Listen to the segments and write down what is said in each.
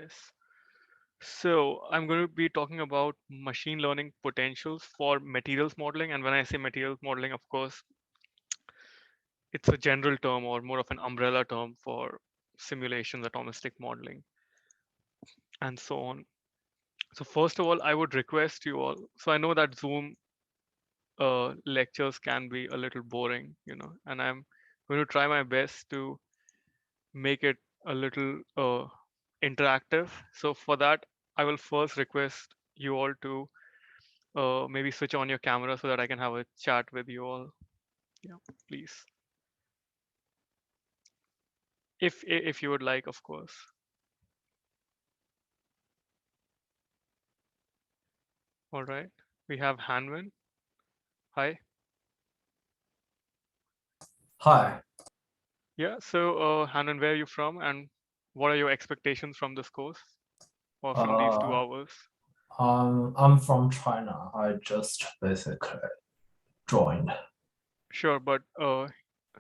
Yes. So I'm going to be talking about machine learning potentials for materials modeling. And when I say materials modeling, of course, it's a general term or more of an umbrella term for simulations, atomistic modeling, and so on. So first of all, I would request you all. So I know that Zoom lectures can be a little boring, and I'm going to try my best to make it a little interactive. So for that, I will first request you all to maybe switch on your camera so that I can have a chat with you all. Yeah, please. If you would like, of course. All right. We have Hanwin. Hi. Hi, Yeah. So Hanwin, where are you from, and what are your expectations from this course or from these two uh, hours? I'm from China. I just basically joined. Sure, but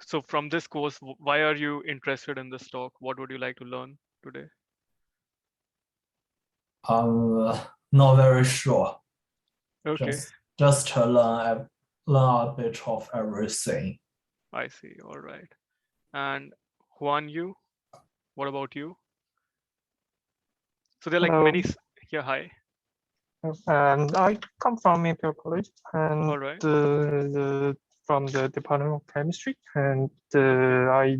so from this course, why are you interested in this talk? What would you like to learn today? I'm not very sure. Okay, Just to learn a bit of everything. I see. All right. And Juan, you, what about you? So there are like Hello, many. Yeah, hi. I come from Imperial College and All right. from the Department of Chemistry, and I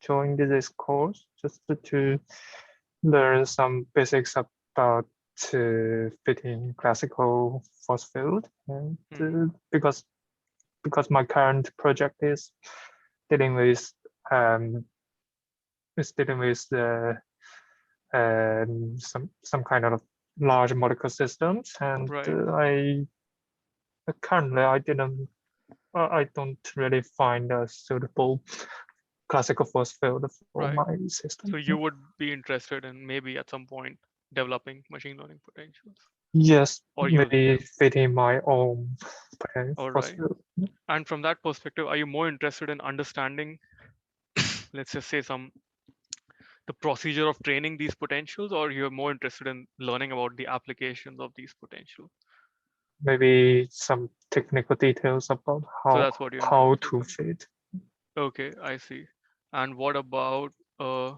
joined this course just to learn some basics about fitting classical force field, and Hmm. because my current project dealing with um, dealing with the some kind of large molecular systems, and Right. I currently I don't really find a suitable classical force field for Right. my system. So you would be interested in maybe at some point developing machine learning potentials Yes, or using maybe them. fitting my own All force right. field. And from that perspective, are you more interested in understanding, let's just say, the procedure of training these potentials, or you're more interested in learning about the applications of these potentials? Maybe some technical details about So that's what you're more how interested to in. fit. Okay, I see. And what about uh,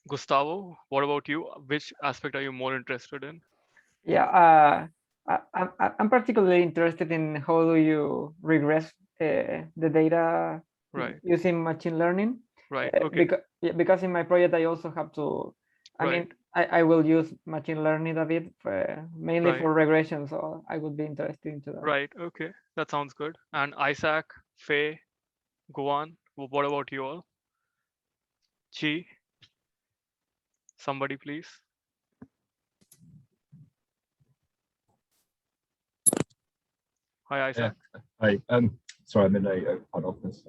Gustavo? What about you? Which aspect are you more interested in? Yeah, I'm particularly interested in how do you regress the data Right, using machine learning. right, okay, Because in my project I also have to, I right, mean, I will use machine learning a bit, mainly right, for regression, so I would be interested into that. right, okay. That sounds good. And Isaac, Faye, Guan, what about you all? Chi, somebody please. Hi, Yeah. Isaac. Hi. Sorry, I'm in a open office.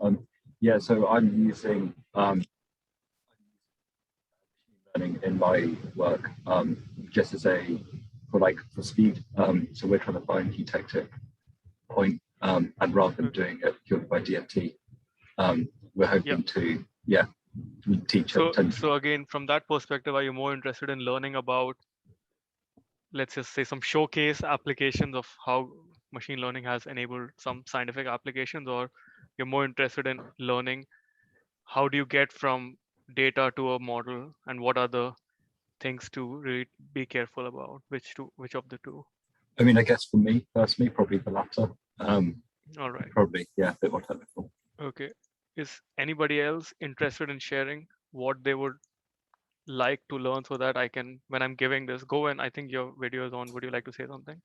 Yeah, so I'm using machine learning in my work, just as for speed. So we're trying to find eutectic point, and rather than Okay. doing it purely by DFT, we're Yeah. hoping to, teach it. So again, from that perspective, are you more interested in learning about, let's just say, some showcase applications of how machine learning has enabled some scientific applications, or you're more interested in learning how do you get from data to a model, and what are the things to really be careful about? Which of the two? I mean, I guess for me personally, probably the latter. All right. Probably, yeah, a bit more technical. Okay. Is anybody else interested in sharing what they would like to learn so that I can, when I'm giving this, go and I think your video is on. Would you like to say something?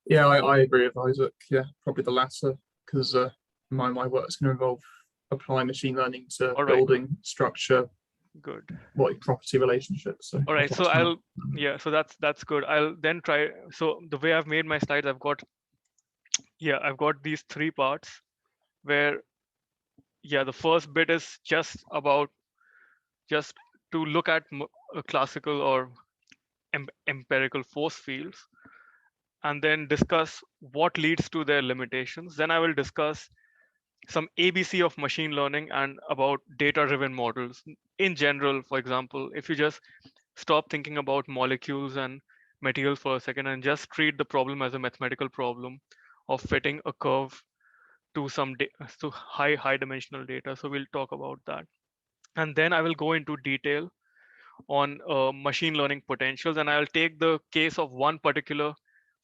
Yeah, I agree with Isaac. Yeah, probably the latter, because my work's going to involve applying machine learning to All right. building structure, Good. property relationships. So All right. that's So what's kind of yeah, so that's good. I'll then try. So the way I've made my slides, I've got these three parts where, yeah, the first bit is just to look at classical or empirical force fields, and then discuss what leads to their limitations. Then I will discuss some ABC of machine learning and about data-driven models. In general, for example, if you just stop thinking about molecules and materials for a second and just treat the problem as a mathematical problem of fitting a curve to to high dimensional data. So we'll talk about that. And then I will go into detail on machine learning potentials, and I'll take the case of one particular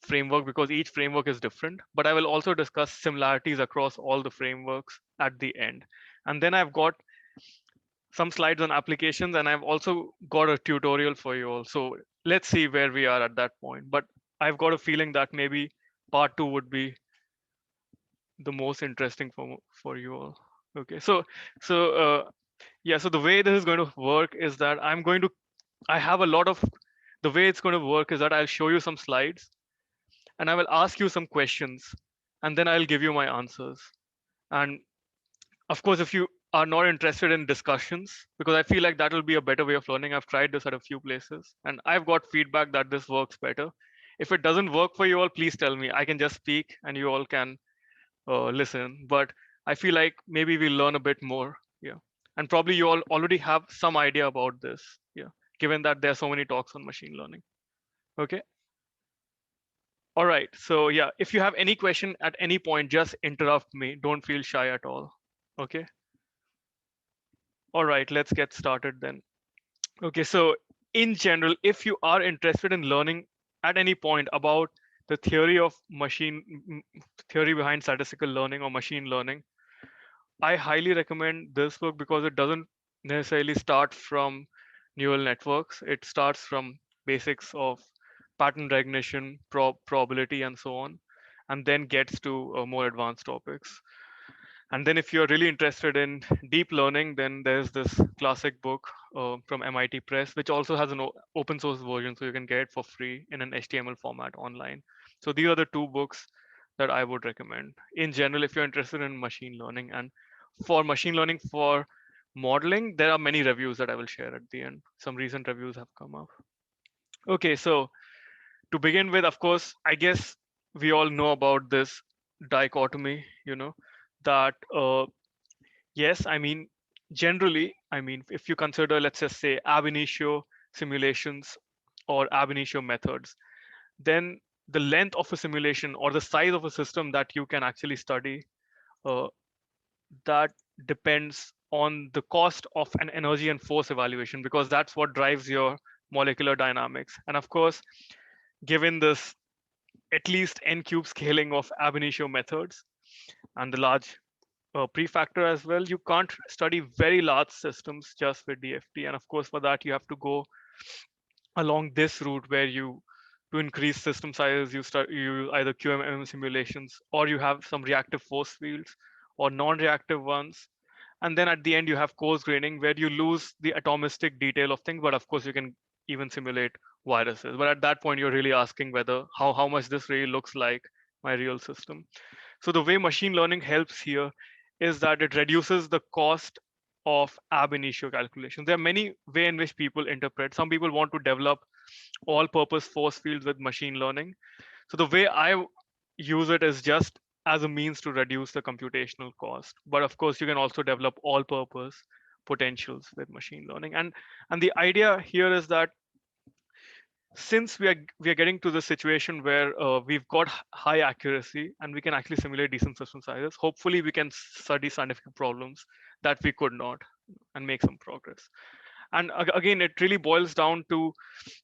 framework because each framework is different, but I will also discuss similarities across all the frameworks at the end. And then I've got some slides on applications, and I've also got a tutorial for you all. So let's see where we are at that point. But I've got a feeling that maybe part 2 would be the most interesting for you all. Okay, so yeah, so the way this is going to work is that I have a lot of, the way it's going to work is that I'll show you some slides and I will ask you some questions and then I'll give you my answers. And of course, if you are not interested in discussions, because I feel like that will be a better way of learning. I've tried this at a few places and I've got feedback that this works better. If it doesn't work for you all, please tell me. I can just speak and you all can listen. But I feel like maybe we'll learn a bit more. Yeah. And probably you all already have some idea about this. Yeah. Given that there are so many talks on machine learning. Okay. All right. So yeah, if you have any question at any point, just interrupt me. Don't feel shy at all. Okay. All right, let's get started then. Okay, so in general, if you are interested in learning at any point about the theory of theory behind statistical learning or machine learning, I highly recommend this book because it doesn't necessarily start from neural networks. It starts from basics of pattern recognition, probability, and so on, and then gets to more advanced topics. And then if you're really interested in deep learning, then there's this classic book from MIT Press, which also has an open source version, so you can get it for free in an HTML format online. So these are the two books that I would recommend. In general, if you're interested in machine learning, and for machine learning for modeling, there are many reviews that I will share at the end. Some recent reviews have come up. Okay, so to begin with, of course, I guess we all know about this dichotomy, that yes, I mean, generally, I mean, if you consider, let's just say, ab initio simulations or ab initio methods, then the length of a simulation or the size of a system that you can actually study, uh, that depends on the cost of an energy and force evaluation, because that's what drives your molecular dynamics. And of course, given this at least n cube scaling of ab initio methods and the large prefactor as well, you can't study very large systems just with DFT. And of course, for that, you have to go along this route where to increase system sizes, you either QMM simulations, or you have some reactive force fields or non-reactive ones. And then at the end, you have coarse graining where you lose the atomistic detail of things, but of course you can even simulate viruses. But at that point, you're really asking whether how much this really looks like my real system. So the way machine learning helps here is that it reduces the cost of ab initio calculations. There are many ways in which people interpret. Some people want to develop all-purpose force fields with machine learning. So the way I use it is just as a means to reduce the computational cost. But of course, you can also develop all-purpose potentials with machine learning. And the idea here is that since we are getting to the situation where we've got high accuracy and we can actually simulate decent system sizes, hopefully we can study scientific problems that we could not and make some progress. And again, it really boils down to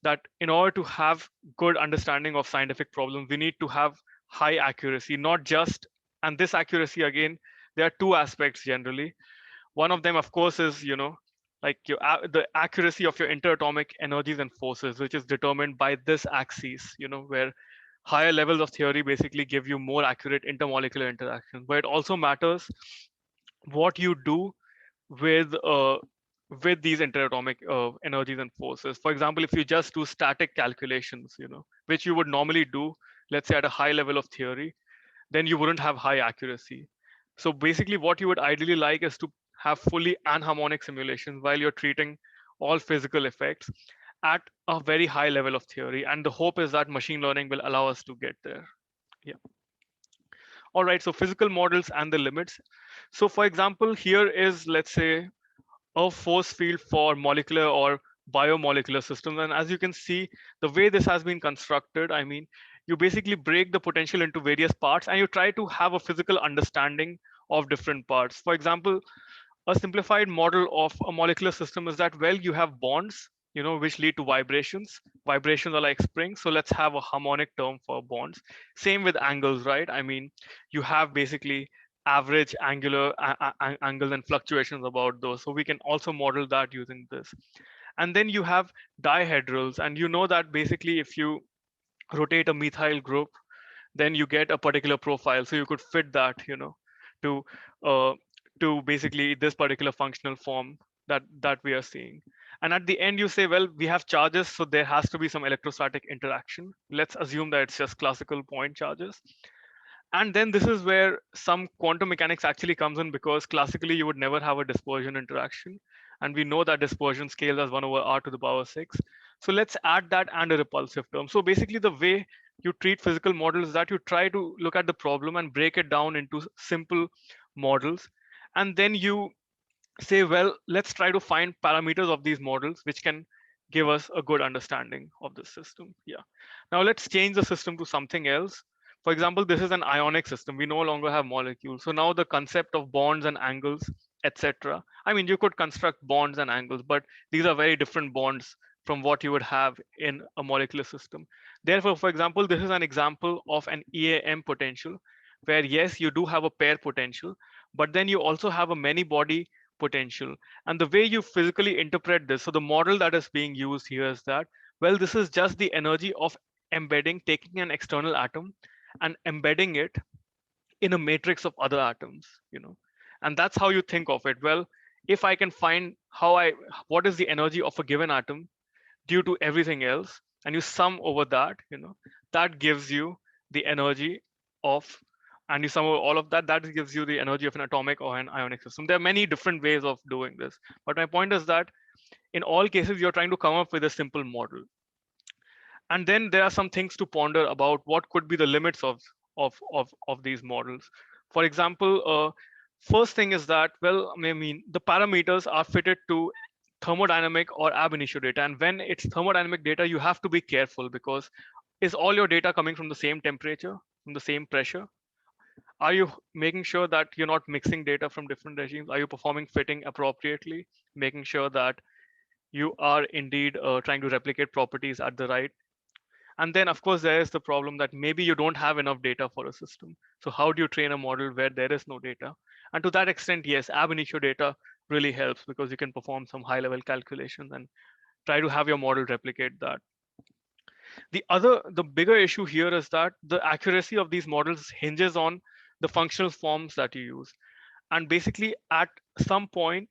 that in order to have good understanding of scientific problems, we need to have high accuracy, not just, and this accuracy, again, there are two aspects generally. One of them, of course, is, like the accuracy of your interatomic energies and forces, which is determined by this axis, where higher levels of theory basically give you more accurate intermolecular interactions. But it also matters what you do with these interatomic energies and forces. For example, if you just do static calculations, which you would normally do, let's say at a high level of theory, then you wouldn't have high accuracy. So basically what you would ideally like is to have fully anharmonic simulations while you're treating all physical effects at a very high level of theory. And the hope is that machine learning will allow us to get there. Yeah. All right, so physical models and the limits. So for example, here is, let's say, a force field for molecular or biomolecular systems. And as you can see, the way this has been constructed, I mean, you basically break the potential into various parts and you try to have a physical understanding of different parts. For example, a simplified model of a molecular system is that, well, you have bonds, which lead to vibrations. Vibrations are like springs, so let's have a harmonic term for bonds. Same with angles, right? I mean, you have basically average angular angles and fluctuations about those, so we can also model that using this. And then you have dihedrals, and you know that basically if you rotate a methyl group, then you get a particular profile, so you could fit that, to uh, to basically this particular functional form that we are seeing. And at the end you say, well, we have charges, so there has to be some electrostatic interaction. Let's assume that it's just classical point charges. And then this is where some quantum mechanics actually comes in, because classically you would never have a dispersion interaction, and we know that dispersion scales as 1 over r to the power 6. So let's add that and a repulsive term. So basically the way you treat physical models is that you try to look at the problem and break it down into simple models, and then you say, well, let's try to find parameters of these models which can give us a good understanding of the system. Yeah. Now let's change the system to something else. For example, this is an ionic system. We no longer have molecules. So now the concept of bonds and angles, etc. I mean, you could construct bonds and angles, but these are very different bonds from what you would have in a molecular system. Therefore, for example, this is an example of an EAM potential, where yes, you do have a pair potential, but then you also have a many body potential. And the way you physically interpret this, so the model that is being used here is that, well, this is just the energy of embedding, taking an external atom and embedding it in a matrix of other atoms, and that's how you think of it. Well, if I can find what is the energy of a given atom due to everything else, and you sum over that, that gives you the energy of, and you sum over all of that, that gives you the energy of an atomic or an ionic system. There are many different ways of doing this, but my point is that in all cases you're trying to come up with a simple model. And then there are some things to ponder about what could be the limits of these models. For example, first thing is that, well, I mean, the parameters are fitted to thermodynamic or ab initio data, and when it's thermodynamic data, you have to be careful, because is all your data coming from the same temperature, from the same pressure? Are you making sure that you're not mixing data from different regimes? Are you performing fitting appropriately, making sure that you are indeed trying to replicate properties at the right? And then, of course, there is the problem that maybe you don't have enough data for a system. So how do you train a model where there is no data? And to that extent, yes, ab initio data really helps, because you can perform some high level calculations and try to have your model replicate that. The bigger issue here is that the accuracy of these models hinges on the functional forms that you use. And basically at some point,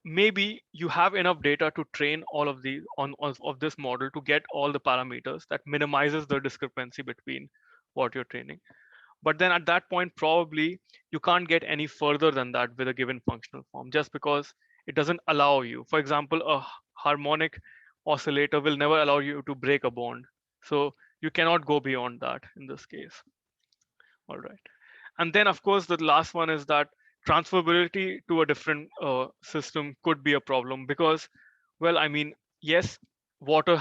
maybe you have enough data to train all of these of this model to get all the parameters that minimizes the discrepancy between what you're training. But then at that point, probably you can't get any further than that with a given functional form, just because it doesn't allow you. For example, a harmonic oscillator will never allow you to break a bond. So you cannot go beyond that in this case. All right. And then, of course, the last one is that transferability to a different system could be a problem, because, well, I mean, yes, water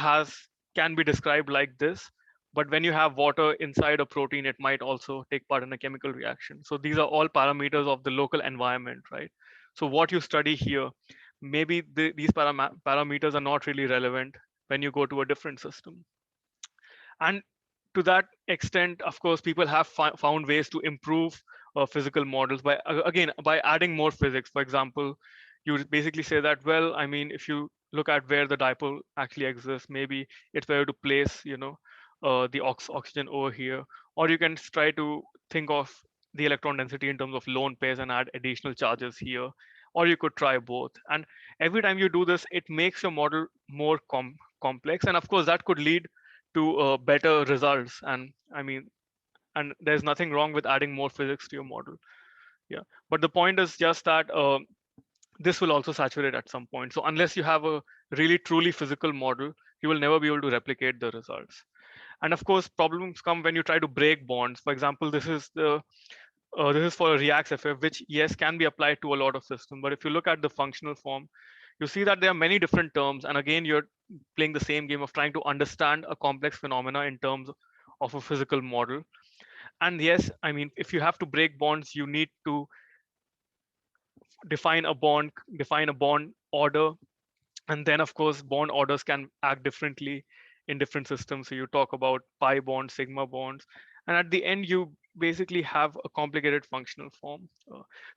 can be described like this, but when you have water inside a protein, it might also take part in a chemical reaction. So these are all parameters of the local environment, right? So what you study here, maybe these parameters are not really relevant when you go to a different system. And to that extent, of course, people have found ways to improve physical models by, again, by adding more physics. For example, you basically say that, well, I mean, if you look at where the dipole actually exists, maybe it's better to place, the oxygen over here, or you can try to think of the electron density in terms of lone pairs and add additional charges here, or you could try both. And every time you do this, it makes your model more complex, and of course that could lead to better results. And I mean, and there's nothing wrong with adding more physics to your model. Yeah, but the point is just that this will also saturate at some point. So unless you have a really truly physical model, you will never be able to replicate the results. And of course, problems come when you try to break bonds. For example, this is the this is for a React FF, which yes can be applied to a lot of systems. But if you look at the functional form, you see that there are many different terms, and again you're playing the same game of trying to understand a complex phenomena in terms of a physical model. And yes, I mean, if you have to break bonds, you need to define a bond order, and then of course bond orders can act differently in different systems. So you talk about pi bonds, sigma bonds, and at the end you basically have a complicated functional form.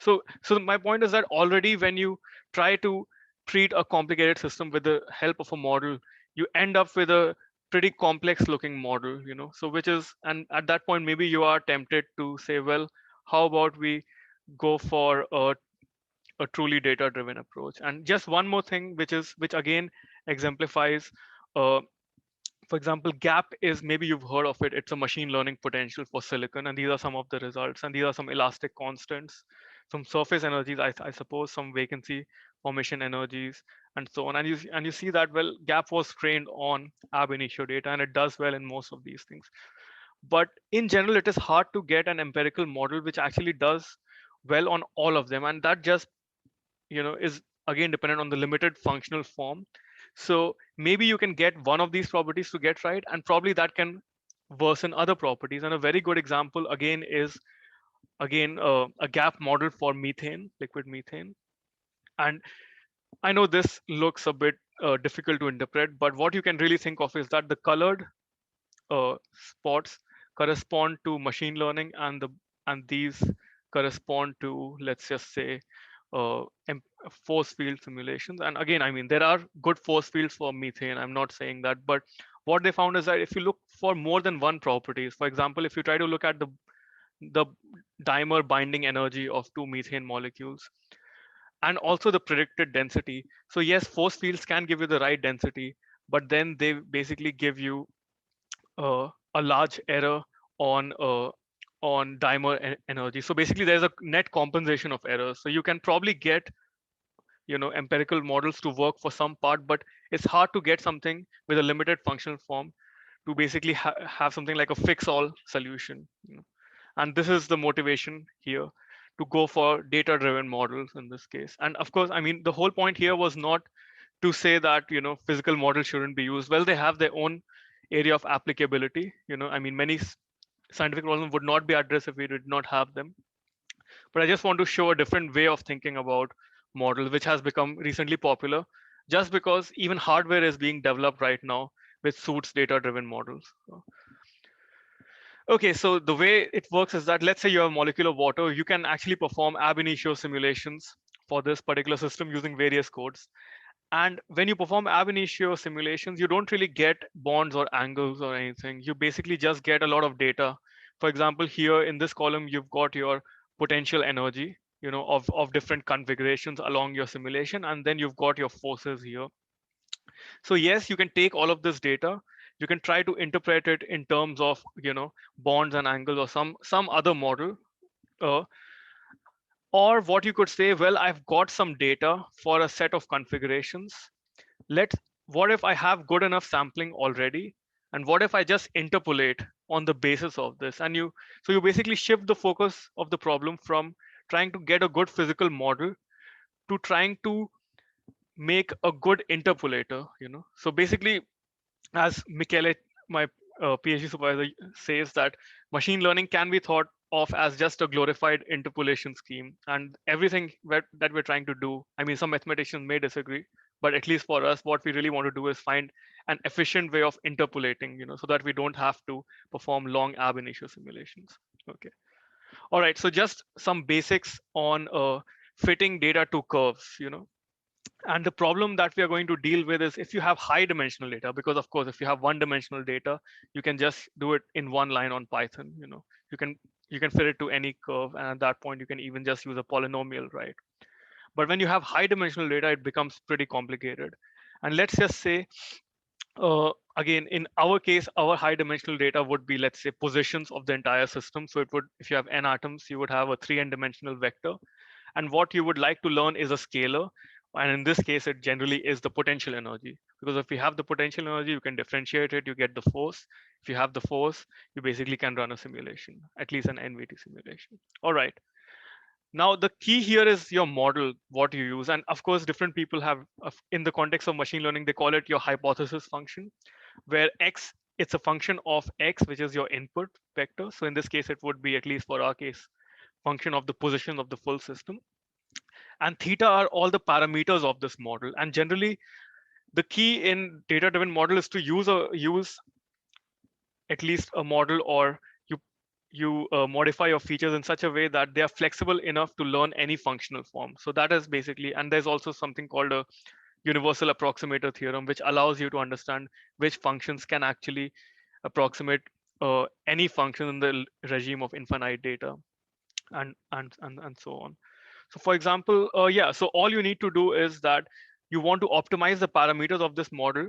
So my point is that already when you try to treat a complicated system with the help of a model, you end up with a pretty complex looking model, so which is, and at that point maybe you are tempted to say, well, how about we go for a truly data driven approach. And just one more thing, which again exemplifies, uh, for example, gap is, maybe you've heard of it, it's a machine learning potential for silicon, and these are some of the results, and these are some elastic constants, some surface energies, I suppose, some vacancy formation energies, and so on. And you see that, well, gap was trained on ab initio data, and it does well in most of these things. But in general, it is hard to get an empirical model which actually does well on all of them, and that just is again dependent on the limited functional form. So maybe you can get one of these properties to get right, and probably that can worsen other properties. And a very good example again is a gap model for methane, liquid methane. And I know this looks a bit difficult to interpret, but what you can really think of is that the colored spots correspond to machine learning, and these correspond to, let's just say, uh, force field simulations. And again, I mean, there are good force fields for methane, I'm not saying that, but what they found is that if you look for more than one properties, for example, if you try to look at the dimer binding energy of two methane molecules, and also the predicted density. So yes, force fields can give you the right density, but then they basically give you a large error on dimer energy. So basically there's a net compensation of errors. So you can probably get empirical models to work for some part, but it's hard to get something with a limited functional form to basically have something like a fix-all solution. And this is the motivation here to go for data-driven models in this case. And of course, I mean, the whole point here was not to say that physical models shouldn't be used. Well, they have their own area of applicability. I mean, many scientific problems would not be addressed if we did not have them. But I just want to show a different way of thinking about models, which has become recently popular, just because even hardware is being developed right now which suits data-driven models. Okay, so the way it works is that, let's say you have a molecule of water, you can actually perform ab initio simulations for this particular system using various codes. And when you perform ab initio simulations, you don't really get bonds or angles or anything. You basically just get a lot of data. For example, here in this column, you've got your potential energy, of different configurations along your simulation, and then you've got your forces here. So yes, you can take all of this data, you can try to interpret it in terms of bonds and angles or some other model, uh, or what you could say, well, I've got some data for a set of configurations. What if I have good enough sampling already, and what if I just interpolate on the basis of this? And you basically shift the focus of the problem from trying to get a good physical model to trying to make a good interpolator. So basically, as Michele, my PhD supervisor, says, that machine learning can be thought of as just a glorified interpolation scheme, and everything that we're trying to do, I mean, some mathematicians may disagree, but at least for us, what we really want to do is find an efficient way of interpolating, so that we don't have to perform long ab initio simulations. Okay. All right, so just some basics on fitting data to curves. And the problem that we are going to deal with is if you have high dimensional data, because of course, if you have one dimensional data, you can just do it in one line on Python. You can fit it to any curve, and at that point, you can even just use a polynomial, right? But when you have high dimensional data, it becomes pretty complicated. And let's just say, again, in our case, our high dimensional data would be, let's say, positions of the entire system. So it would, if you have n atoms, you would have a 3n dimensional vector. And what you would like to learn is a scalar. And in this case, it generally is the potential energy, because if you have the potential energy, you can differentiate it, you get the force. If you have the force, you basically can run a simulation, at least an NVT simulation. All right. Now, the key here is your model, what you use. And of course, different people have, in the context of machine learning, they call it your hypothesis function, where X, it's a function of X, which is your input vector. So in this case, it would be, at least for our case, function of the position of the full system. And theta are all the parameters of this model. And generally, the key in data-driven model is to use at least a model, or you modify your features in such a way that they are flexible enough to learn any functional form. So that is basically, and there's also something called a universal approximator theorem, which allows you to understand which functions can actually approximate any function in the regime of infinite data, and so on. So for example, so all you need to do is that you want to optimize the parameters of this model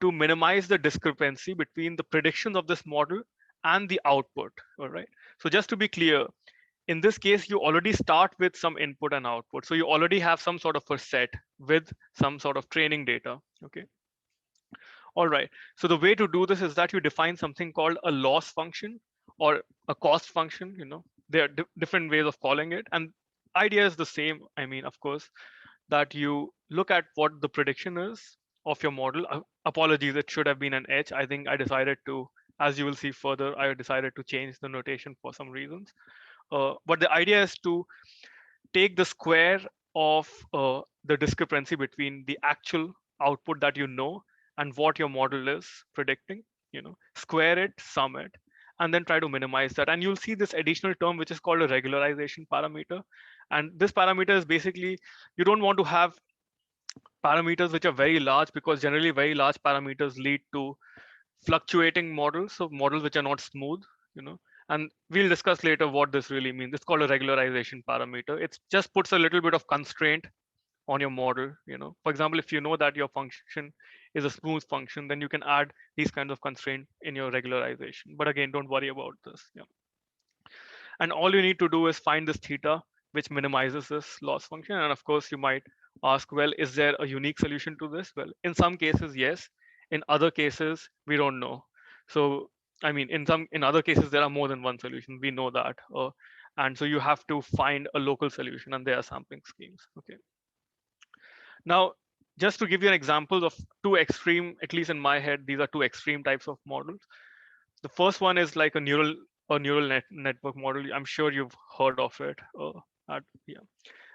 to minimize the discrepancy between the predictions of this model and the output. All right. So just to be clear, in this case, you already start with some input and output. So you already have some sort of a set with some sort of training data. Okay. All right. So the way to do this is that you define something called a loss function or a cost function. There are different ways of calling it. And idea is the same. I mean, of course, that you look at what the prediction is of your model. Apologies, it should have been an H. I think I decided to, as you will see further, I decided to change the notation for some reasons. But the idea is to take the square of the discrepancy between the actual output that you know and what your model is predicting, square it, sum it, and then try to minimize that. And you'll see this additional term, which is called a regularization parameter. And this parameter is basically, you don't want to have parameters which are very large, because generally very large parameters lead to fluctuating models, so models which are not smooth, and we'll discuss later what this really means. It's called a regularization parameter. It just puts a little bit of constraint on your model. For example, if you know that your function is a smooth function, then you can add these kinds of constraints in your regularization. But again, don't worry about this. Yeah. And all you need to do is find this theta, which minimizes this loss function. And of course, you might ask, well, is there a unique solution to this? Well, in some cases, yes. In other cases, we don't know. So, I mean, in other cases, there are more than one solution. We know that. And so you have to find a local solution, and there are sampling schemes. Okay. Now, just to give you an example of two extreme, at least in my head, these are two extreme types of models. The first one is like a neural network model. I'm sure you've heard of it. Yeah.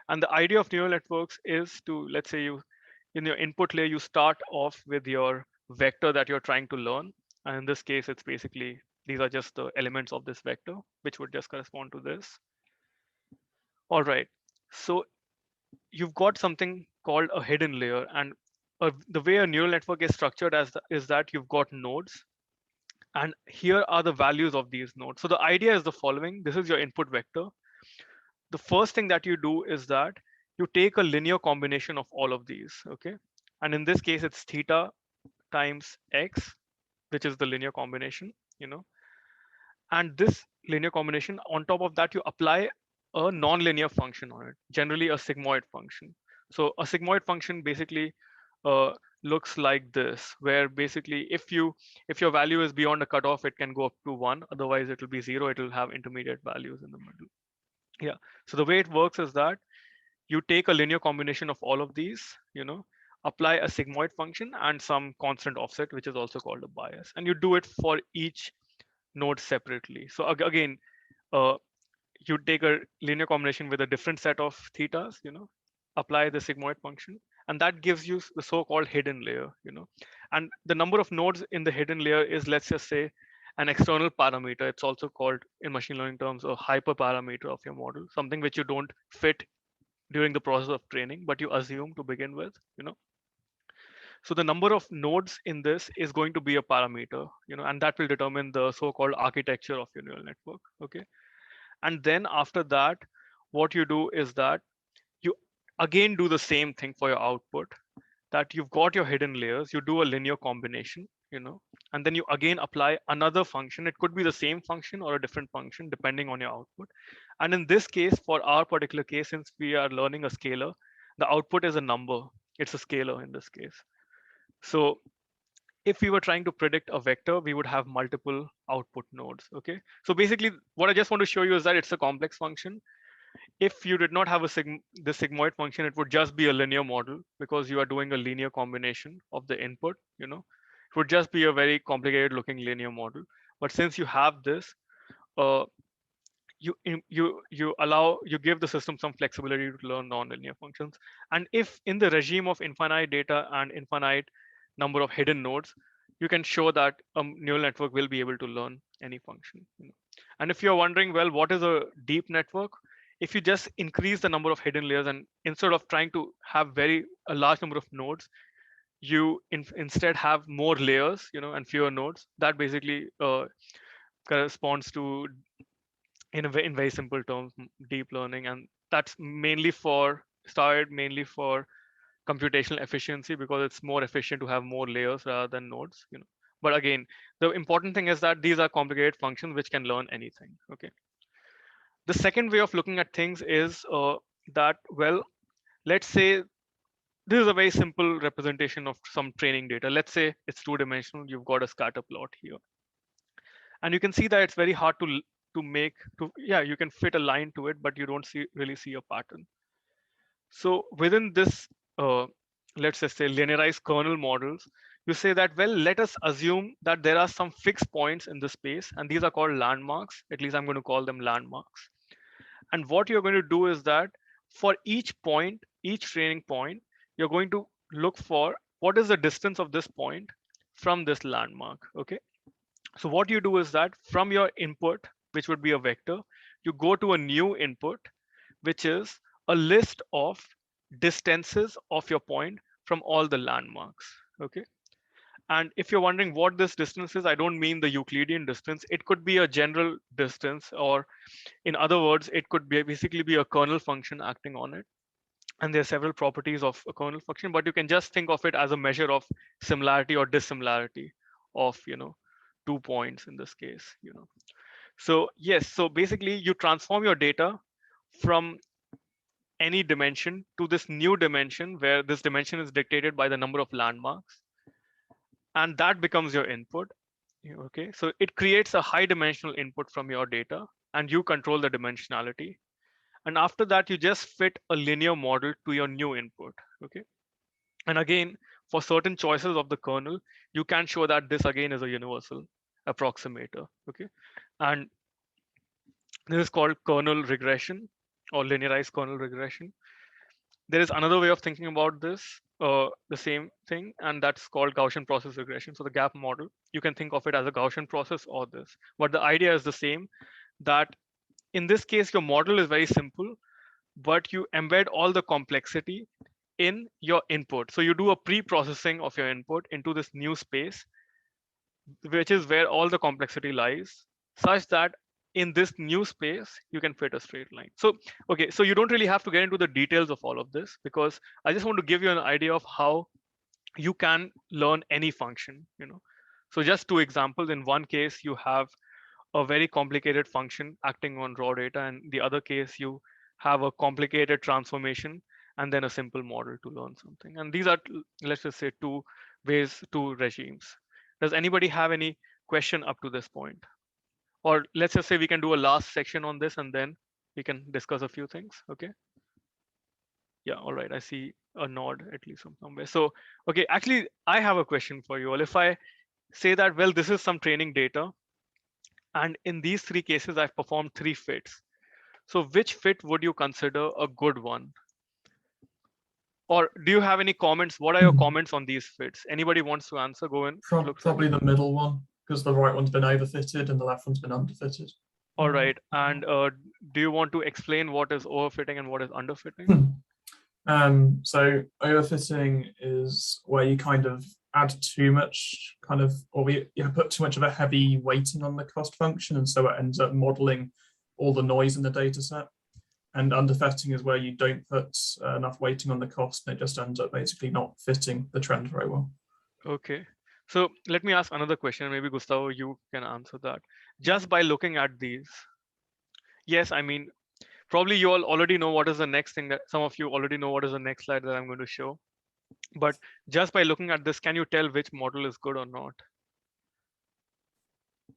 And the idea of neural networks is to, let's say in your input layer, you start off with your vector that you're trying to learn. And in this case, it's basically, these are just the elements of this vector, which would just correspond to this. All right. So you've got something called a hidden layer. And the way a neural network is structured is that you've got nodes. And here are the values of these nodes. So the idea is the following. This is your input vector. The first thing that you do is that you take a linear combination of all of these, okay? And in this case, it's theta times x, which is the linear combination, And this linear combination, on top of that, you apply a nonlinear function on it, generally a sigmoid function. So a sigmoid function basically looks like this, where basically if your value is beyond a cutoff, it can go up to 1. Otherwise, it will be 0. It will have intermediate values in the middle. Yeah. So the way it works is that you take a linear combination of all of these, apply a sigmoid function and some constant offset, which is also called a bias. And you do it for each node separately. So again, you take a linear combination with a different set of thetas, apply the sigmoid function, and that gives you the so-called hidden layer, And the number of nodes in the hidden layer is, let's just say, an external parameter. It's also called, in machine learning terms, a hyperparameter of your model, something which you don't fit during the process of training, but you assume to begin with, So the number of nodes in this is going to be a parameter, and that will determine the so-called architecture of your neural network, okay? And then after that, what you do is that you again do the same thing for your output, that you've got your hidden layers, you do a linear combination, and then you again apply another function. It could be the same function or a different function depending on your output. And in this case, for our particular case, since we are learning a scalar, The output is a number. It's a scalar in this case. So if we were trying to predict a vector, we would have multiple output nodes. Okay. So basically, what I just want to show you is that it's a complex function. If you did not have the sigmoid function, it would just be a linear model because you are doing a linear combination of the input. It would just be a very complicated looking linear model. But since you have this, you give the system some flexibility to learn nonlinear functions. And if in the regime of infinite data and infinite number of hidden nodes, you can show that a neural network will be able to learn any function. And if you're wondering, well, what is a deep network? If you just increase the number of hidden layers, and instead of trying to have a large number of nodes, you instead have more layers, and fewer nodes. That basically corresponds to, in very simple terms, deep learning. And that's started mainly for computational efficiency, because it's more efficient to have more layers rather than nodes. But again, the important thing is that these are complicated functions which can learn anything. Okay. The second way of looking at things is that, well, let's say this is a very simple representation of some training data. Let's say it's two-dimensional. You've got a scatter plot here, and you can see that it's very hard you can fit a line to it, but you don't really see a pattern. So within this, let's just say linearized kernel models, you say that, well, let us assume that there are some fixed points in the space, and these are called landmarks. At least I'm going to call them landmarks. And what you're going to do is that for each training point, you're going to look for what is the distance of this point from this landmark. Okay. So what you do is that from your input, which would be a vector, you go to a new input, which is a list of distances of your point from all the landmarks. Okay. And if you're wondering what this distance is, I don't mean the Euclidean distance. It could be a general distance, or in other words, it could basically be a kernel function acting on it. And there are several properties of a kernel function, but you can just think of it as a measure of similarity or dissimilarity of, 2 points in this case. So yes, so basically you transform your data from any dimension to this new dimension, where this dimension is dictated by the number of landmarks, and that becomes your input. Okay, so it creates a high dimensional input from your data, and you control the dimensionality. And after that, you just fit a linear model to your new input. Okay, and again, for certain choices of the kernel, you can show that this again is a universal approximator. Okay, and this is called kernel regression, or linearized kernel regression. There is another way of thinking about this, the same thing, and that's called Gaussian process regression. So the gap model, you can think of it as a Gaussian process or this, but the idea is the same, that in this case, your model is very simple, but you embed all the complexity in your input. So you do a pre-processing of your input into this new space, which is where all the complexity lies, such that in this new space, you can fit a straight line. So, okay, so you don't really have to get into the details of all of this, because I just want to give you an idea of how you can learn any function. So just 2 examples. In one case, you have a very complicated function acting on raw data, and the other case, you have a complicated transformation and then a simple model to learn something. And these are, let's just say, 2 regimes. Does anybody have any question up to this point? Or let's just say we can do a last section on this, and then we can discuss a few things. Okay. Yeah. All right. I see a nod at least from somewhere. So, okay, actually, I have a question for you all. If I say that, well, this is some training data, and in these 3 cases, I've performed 3 fits. So which fit would you consider a good one? Or do you have any comments? What are your comments on these fits? Anybody wants to answer? Go in. Probably the middle one, because the right one's been overfitted and the left one's been underfitted. All right. And do you want to explain what is overfitting and what is underfitting? So overfitting is where you kind of add too much or you put too much of a heavy weighting on the cost function, and so it ends up modeling all the noise in the data set. And underfitting is where you don't put enough weighting on the cost, and it just ends up basically not fitting the trend very well. Okay. So let me ask another question. Maybe Gustavo, you can answer that. Just by looking at these, yes, I mean, probably you all already know what is the next thing that some of you already know what is the next slide that I'm going to show. But just by looking at this, can you tell which model is good or not?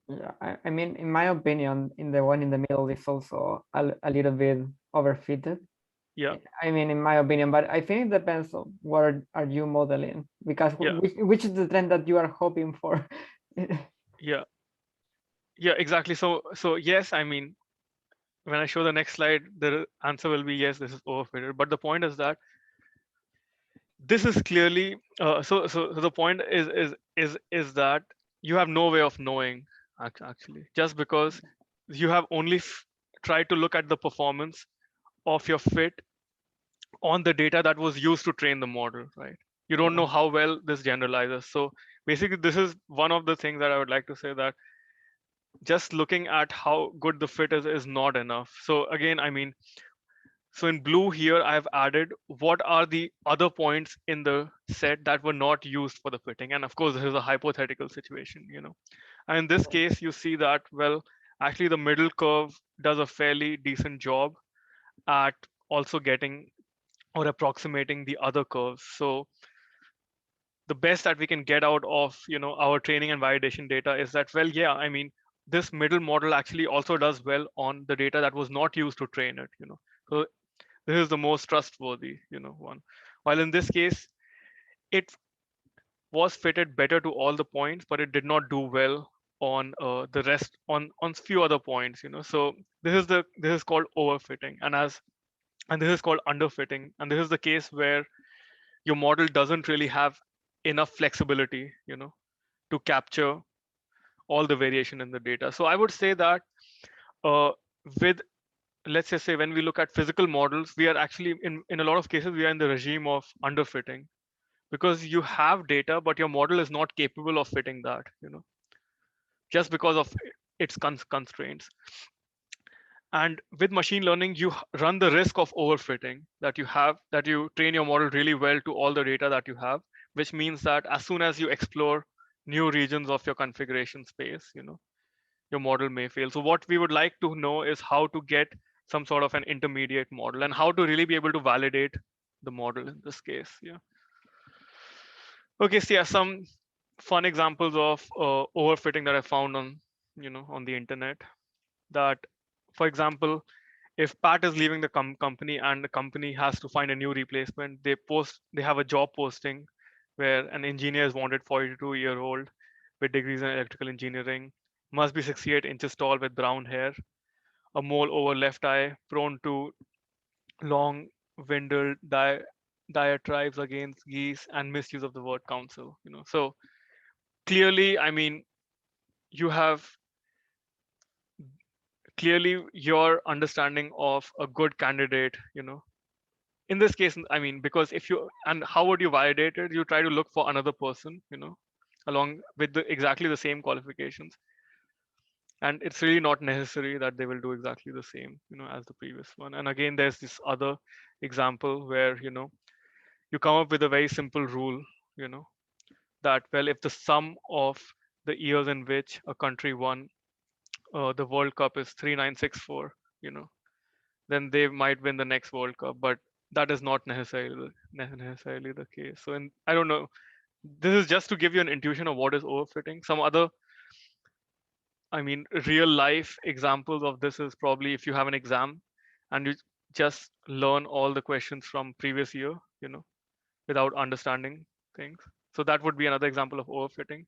Yeah, I mean, in my opinion, in the one in the middle is also a little bit overfitted. Yeah, I mean, in my opinion, but I think it depends on what are you modeling, because yeah, which is the trend that you are hoping for. yeah, yeah, exactly. So yes, I mean, when I show the next slide, the answer will be yes, this is overfitted. But the point is that this is clearly so the point is that you have no way of knowing actually, just because you have only tried to look at the performance of your fit on the data that was used to train the model, right? You don't know how well this generalizes. So basically, this is one of the things that I would like to say, that just looking at how good the fit is not enough. So again, I mean, so in blue here, I've added what are the other points in the set that were not used for the fitting. And of course, this is a hypothetical situation, you know. And in this case, you see that, well, actually the middle curve does a fairly decent job at also getting or approximating the other curves. So the best that we can get out of, you know, our training and validation data is that, well, yeah, I mean, this middle model actually also does well on the data that was not used to train it, you know. So this is the most trustworthy, you know, one. While in this case, it was fitted better to all the points, but it did not do well on the rest, on few other points, you know. So this is called overfitting, and this is called underfitting, and this is the case where your model doesn't really have enough flexibility, you know, to capture all the variation in the data. So I would say that uh, with, let's just say, when we look at physical models, we are actually in a lot of cases we are in the regime of underfitting, because you have data but your model is not capable of fitting that, you know, just because of its constraints. And with machine learning, you run the risk of overfitting, that you train your model really well to all the data that you have, which means that as soon as you explore new regions of your configuration space, you know, your model may fail. So what we would like to know is how to get some sort of an intermediate model and how to really be able to validate the model in this case. Yeah. Okay, so yeah, some fun examples of overfitting that I found on, you know, on the internet. That, for example, if Pat is leaving the company and the company has to find a new replacement, they have a job posting where an engineer is wanted, 42-year-old with degrees in electrical engineering, must be 68 inches tall with brown hair, a mole over left eye, prone to long windled diatribes against geese, and misuse of the word council. You know, so clearly, I mean, you have clearly your understanding of a good candidate, you know, in this case, I mean, because if you, and how would you validate it? You try to look for another person, you know, along with exactly the same qualifications, and it's really not necessary that they will do exactly the same, you know, as the previous one. And again, there's this other example where, you know, you come up with a very simple rule, you know, that, well, if the sum of the years in which a country won the World Cup is 3964, you know, then they might win the next World Cup. But that is not necessarily the case. So, I don't know. This is just to give you an intuition of what is overfitting. Some other, I mean, real life examples of this is probably if you have an exam and you just learn all the questions from previous year, you know, without understanding things. So that would be another example of overfitting,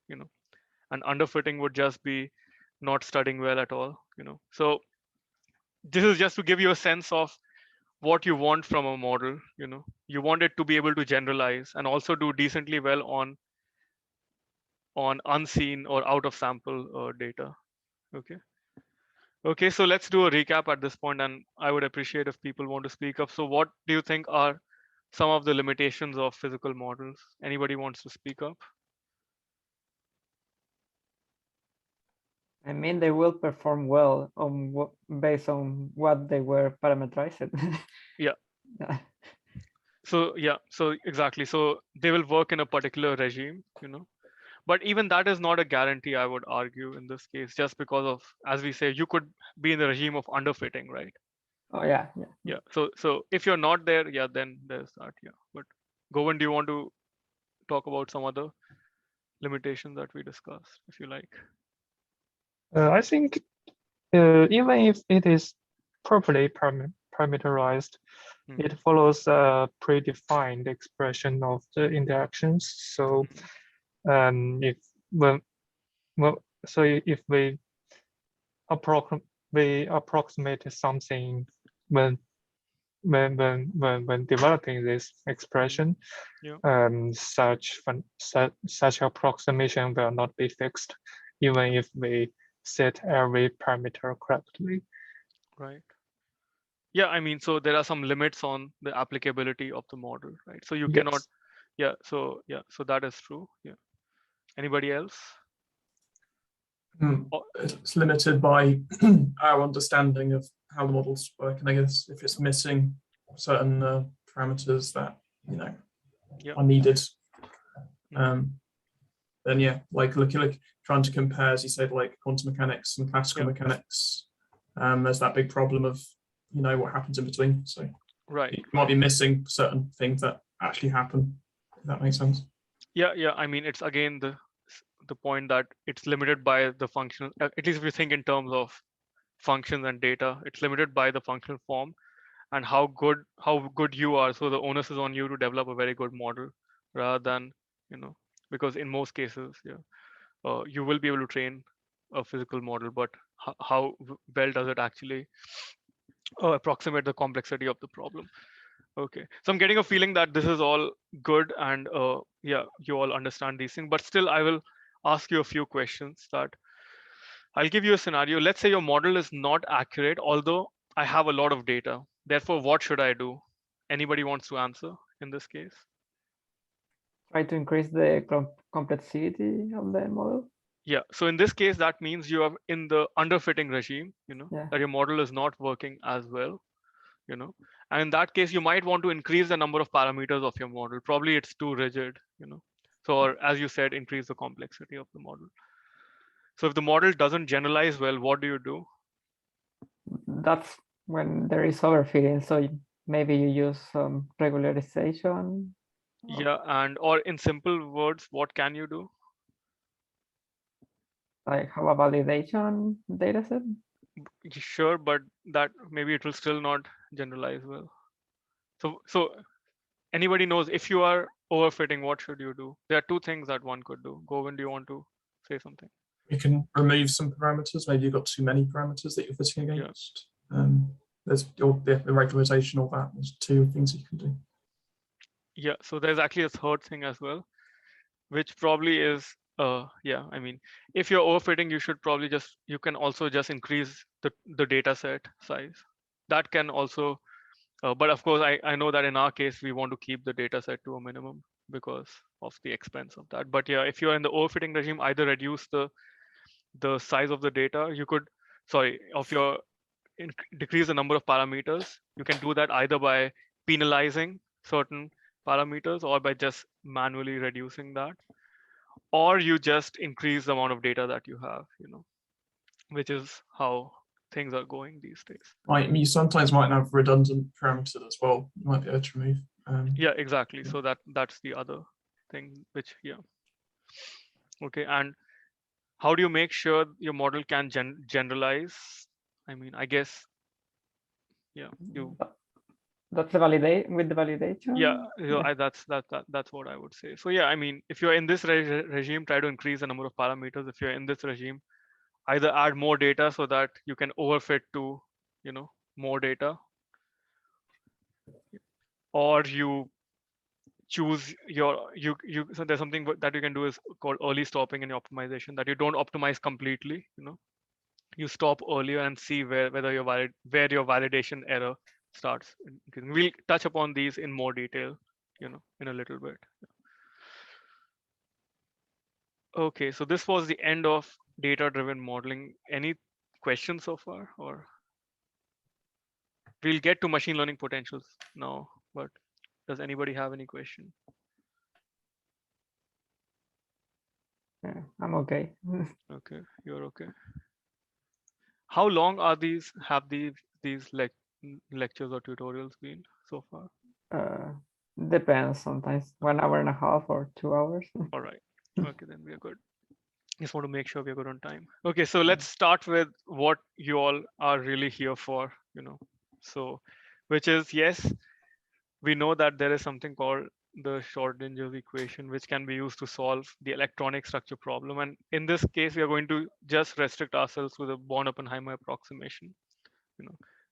you know, and underfitting would just be not studying well at all, you know. So this is just to give you a sense of what you want from a model, you know. You want it to be able to generalize and also do decently well on unseen or out of sample data. Okay. Okay, so let's do a recap at this point, and I would appreciate if people want to speak up. So what do you think are some of the limitations of physical models? Anybody wants to speak up? I mean, they will perform well on based on what they were parameterized. Yeah. Yeah. So yeah, so exactly. So they will work in a particular regime, you know. But even that is not a guarantee, I would argue, in this case, just because of, as we say, you could be in the regime of underfitting, right? Oh yeah, yeah. Yeah. So if you're not there, yeah, then there's that. Yeah. But Govind, do you want to talk about some other limitations that we discussed, if you like? I think even if it is properly parameterized, Mhm. it follows a predefined expression of the interactions. So if when well, so if we approximate something when when developing this expression, Yeah. such approximation will not be fixed, even if we set every parameter correctly. Right. Yeah, I mean, so there are some limits on the applicability of the model, right? So you cannot, Yes. so that is true. Yeah. Anybody else? Oh, It's limited by our understanding of how the models work, and I guess if it's missing certain parameters that yeah. are needed, Mhm. then yeah, like trying to compare, as you said, like quantum mechanics and classical Yeah. mechanics. There's that big problem of what happens in between. So Right. you might be missing certain things that actually happen. If that makes sense. Yeah. I mean, it's again the point that it's limited by the functional. At least if you think in terms of functions and data, it's limited by the functional form and how good you are. So the onus is on you to develop a very good model rather than because in most cases, yeah, you will be able to train a physical model, but how well does it actually approximate the complexity of the problem? Okay, so I'm getting a feeling that this is all good and yeah, you all understand these things, but still I will ask you a few questions. That I'll give you a scenario. Let's say your model is not accurate, although I have a lot of data. Therefore, what should I do? Anybody wants to answer in this case? Try to increase the complexity of the model. Yeah, so in this case, that means you are in the underfitting regime, Yeah. that your model is not working as well, and in that case, you might want to increase the number of parameters of your model. Probably it's too rigid, So, or as you said, increase the complexity of the model. So if the model doesn't generalize well, what do you do? That's when there is overfitting. So maybe you use some regularization. Yeah, or in simple words, what can you do? Like have a validation dataset. Sure, but that maybe it will still not generalize well. So anybody knows if you are overfitting, what should you do? There are two things that one could do. Govind, do you want to say something? You can remove some parameters. Maybe you've got too many parameters that you're fitting against. There's the regularization, all that. There's two things you can do. Yeah, so there's actually a third thing as well, which probably is yeah, I mean, if you're overfitting, you can also just increase the data set size. That can also but of course, I know that in our case, we want to keep the data set to a minimum because of the expense of that. But yeah, if you're in the overfitting regime, either reduce the size of the data, decrease the number of parameters. You can do that either by penalizing certain parameters or by just manually reducing that, or you just increase the amount of data that you have, which is how things are going these days. You sometimes might have redundant parameters as well. You might be able to remove. Yeah, exactly. So that's the other thing, which yeah. Okay, and how do you make sure your model can generalize? I mean, I guess yeah, That's the validate with the validation. yeah, that's what I would say. So yeah, I mean, if you're in this regime, try to increase the number of parameters. If you're in this regime, either add more data so that you can overfit to more data, or you choose so there's something that you can do is called early stopping in your optimization, that you don't optimize completely, you stop earlier and see where your validation error starts. We'll touch upon these in more detail, in a little bit. Okay, so this was the end of data driven modeling. Any questions so far? Or we'll get to machine learning potentials now, but does anybody have any question? Yeah, I'm okay. Okay, you're okay. How long are these lectures or tutorials been so far? Depends, sometimes 1 hour and a half or 2 hours. All right. Okay, then we are good. Just want to make sure we are good on time. Okay, so let's start with what you all are really here for, So, which is, yes, we know that there is something called the Schrodinger's equation, which can be used to solve the electronic structure problem. And in this case, we are going to just restrict ourselves to the Born-Oppenheimer approximation,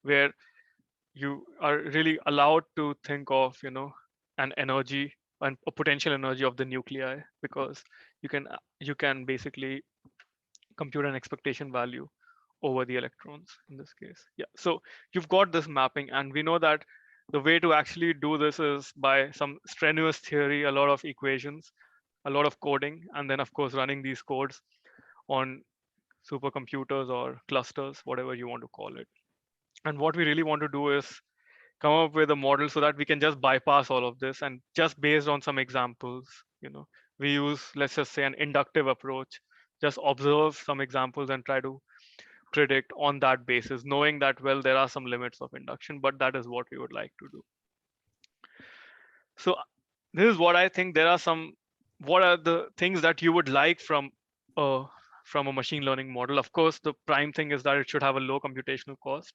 where you are really allowed to think of, an energy and a potential energy of the nuclei, because you can basically compute an expectation value over the electrons in this case. Yeah, so you've got this mapping, and we know that the way to actually do this is by some strenuous theory, a lot of equations, a lot of coding, and then of course running these codes on supercomputers or clusters, whatever you want to call it. And what we really want to do is come up with a model so that we can just bypass all of this, and just based on some examples, we use, let's just say, an inductive approach, just observe some examples and try to predict on that basis, knowing that, well, there are some limits of induction, but that is what we would like to do. So this is what I think. What are the things that you would like from a machine learning model? Of course, the prime thing is that it should have a low computational cost.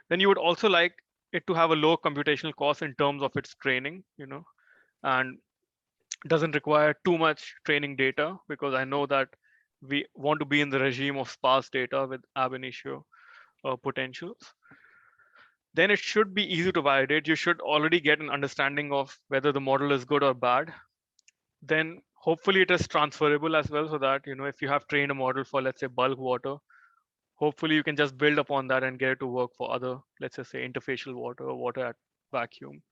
Then you would also like it to have a low computational cost in terms of its training, and doesn't require too much training data, because I know that we want to be in the regime of sparse data with ab initio potentials. Then it should be easy to validate. You should already get an understanding of whether the model is good or bad. Then hopefully it is transferable as well, so that, if you have trained a model for, let's say, bulk water, hopefully you can just build upon that and get it to work for other, let's just say, interfacial water or water at vacuum,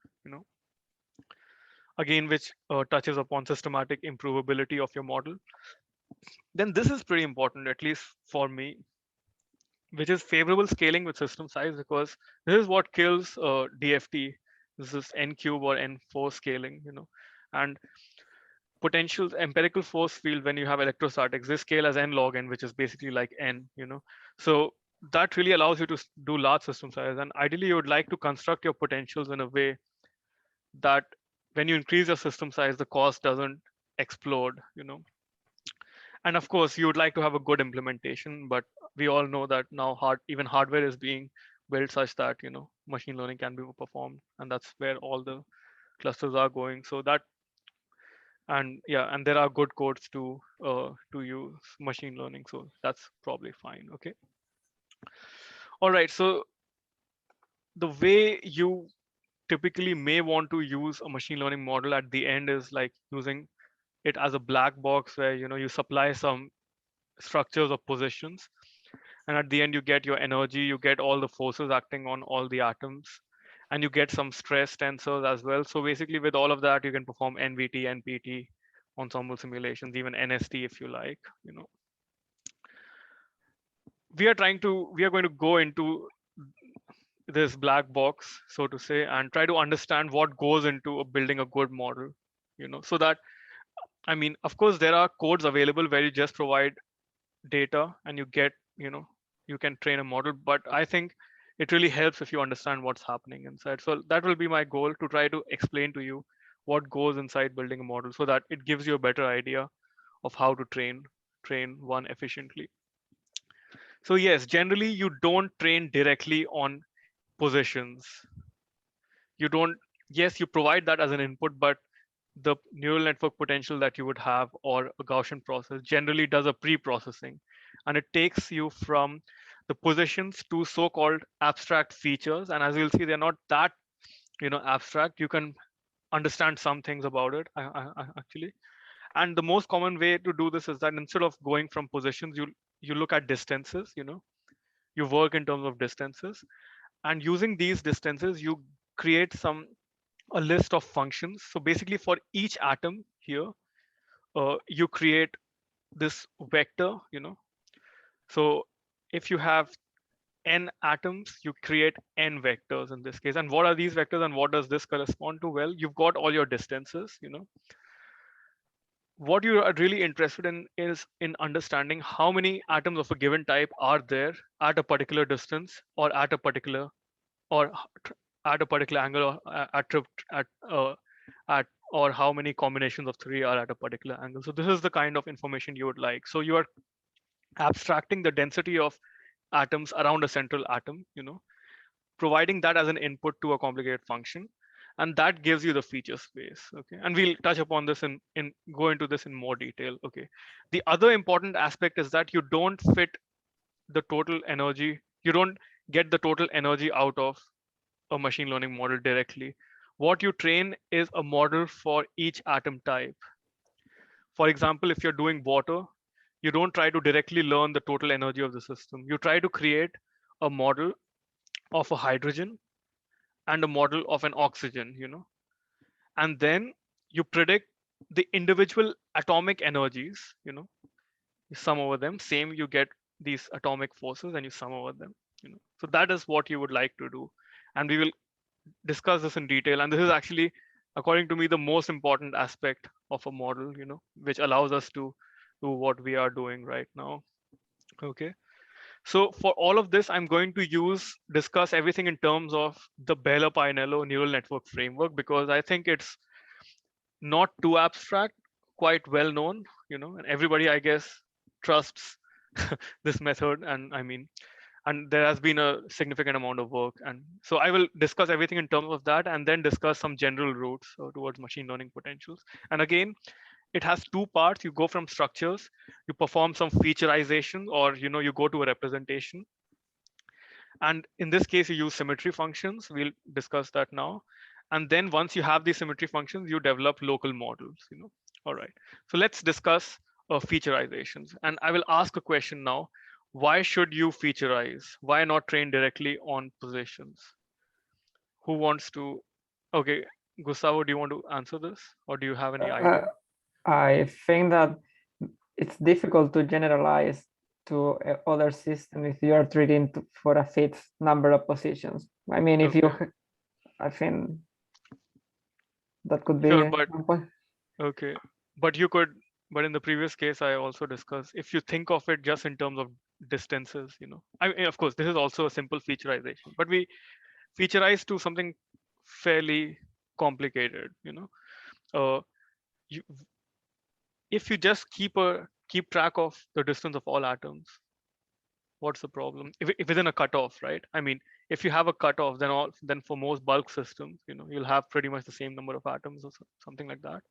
again, which touches upon systematic improvability of your model. Then this is pretty important, at least for me, which is favorable scaling with system size, because this is what kills DFT. This is n cube or n4 scaling, and potential empirical force field, when you have electrostatics, they scale as n log n, which is basically like n, So that really allows you to do large system size. And ideally, you would like to construct your potentials in a way that when you increase your system size, the cost doesn't explode, And of course, you would like to have a good implementation, but we all know that now even hardware is being built such that, machine learning can be performed, and that's where all the clusters are going. So that, and yeah, and there are good codes to use machine learning, so that's probably fine. Okay. All right. So the way you typically may want to use a machine learning model at the end is like using it as a black box, where you supply some structures of positions, and at the end you get your energy, you get all the forces acting on all the atoms, and you get some stress tensors as well. So basically, with all of that, you can perform NVT, NPT, ensemble simulations, even NST if you like. We are going to go into this black box, so to say, and try to understand what goes into building a good model, so that, I mean, of course, there are codes available where you just provide data and you get, you can train a model, but I think it really helps if you understand what's happening inside. So that will be my goal, to try to explain to you what goes inside building a model, so that it gives you a better idea of how to train one efficiently. So yes, generally you don't train directly on positions. You don't, yes, you provide that as an input, but the neural network potential that you would have, or a Gaussian process, generally does a pre-processing, and it takes you from the positions to so-called abstract features. And as you'll see, they're not that abstract. You can understand some things about it, actually. And the most common way to do this is that instead of going from positions, you look at distances. You work in terms of distances, and using these distances, you create a list of functions. So basically, for each atom here, you create this vector. So if you have n atoms, you create n vectors in this case. And what are these vectors, and what does this correspond to? Well, you've got all your distances. What you are really interested in is in understanding how many atoms of a given type are there at a particular distance or at a particular or at a particular angle, or at or how many combinations of 3 are at a particular angle. So this is the kind of information you would like. So you are abstracting the density of atoms around a central atom, providing that as an input to a complicated function, and that gives you the feature space. Okay, and we'll touch upon this in go into this in more detail. Okay, the other important aspect is that you don't fit the total energy, you don't get the total energy out of a machine learning model directly. What you train is a model for each atom type. For example, if you're doing water, you don't try to directly learn the total energy of the system. You try to create a model of a hydrogen and a model of an oxygen, and then you predict the individual atomic energies, you sum over them. Same, you get these atomic forces and you sum over them, So that is what you would like to do. And we will discuss this in detail. And this is actually, according to me, the most important aspect of a model, which allows us to do what we are doing right now. Okay. So for all of this, I'm going to discuss everything in terms of the Bell-Pinello neural network framework, because I think it's not too abstract, quite well known, and everybody, I guess, trusts this method. And there has been a significant amount of work. And so I will discuss everything in terms of that, and then discuss some general routes towards machine learning potentials. And again, it has two parts. You go from structures, you perform some featureization, or you go to a representation. And in this case, you use symmetry functions. We'll discuss that now. And then once you have these symmetry functions, you develop local models. All right. So let's discuss featureizations. And I will ask a question now. Why should you featureize? Why not train directly on positions? Who wants to? Okay, Gustavo, do you want to answer this, or do you have any idea? I think that it's difficult to generalize to other systems if you are treating for a fixed number of positions. I mean, if you, I think that could be. Sure, but okay, but you could. But in the previous case, I also discussed, if you think of it just in terms of distances, I mean, of course, this is also a simple featureization, but we featureize to something fairly complicated. You, if you just keep track of the distance of all atoms, what's the problem? If within a cutoff, right? I mean, if you have a cutoff, then for most bulk systems, you'll have pretty much the same number of atoms or something like that.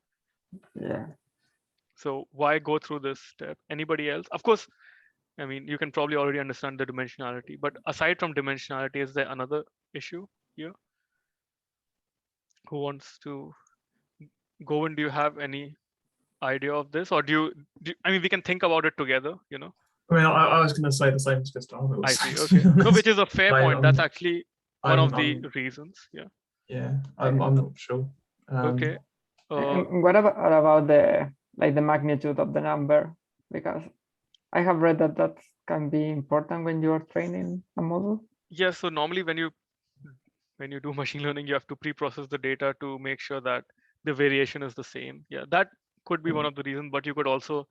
Yeah. So why go through this step? Anybody else? Of course, I mean, you can probably already understand the dimensionality, but aside from dimensionality, is there another issue here? Who wants to go in? Do you have any idea of this, or do you, I mean, we can think about it together, I mean, I was going to say the same as Gustavo. I see. Okay. No, which is a fair point. That's actually one of the reasons. Yeah. Yeah, I'm not sure. Okay. What about the magnitude of the number? Because I have read that can be important when you are training a model. Yes. So normally when you do machine learning, you have to pre-process the data to make sure that the variation is the same. Yeah, that could be one of the reasons. But you could also,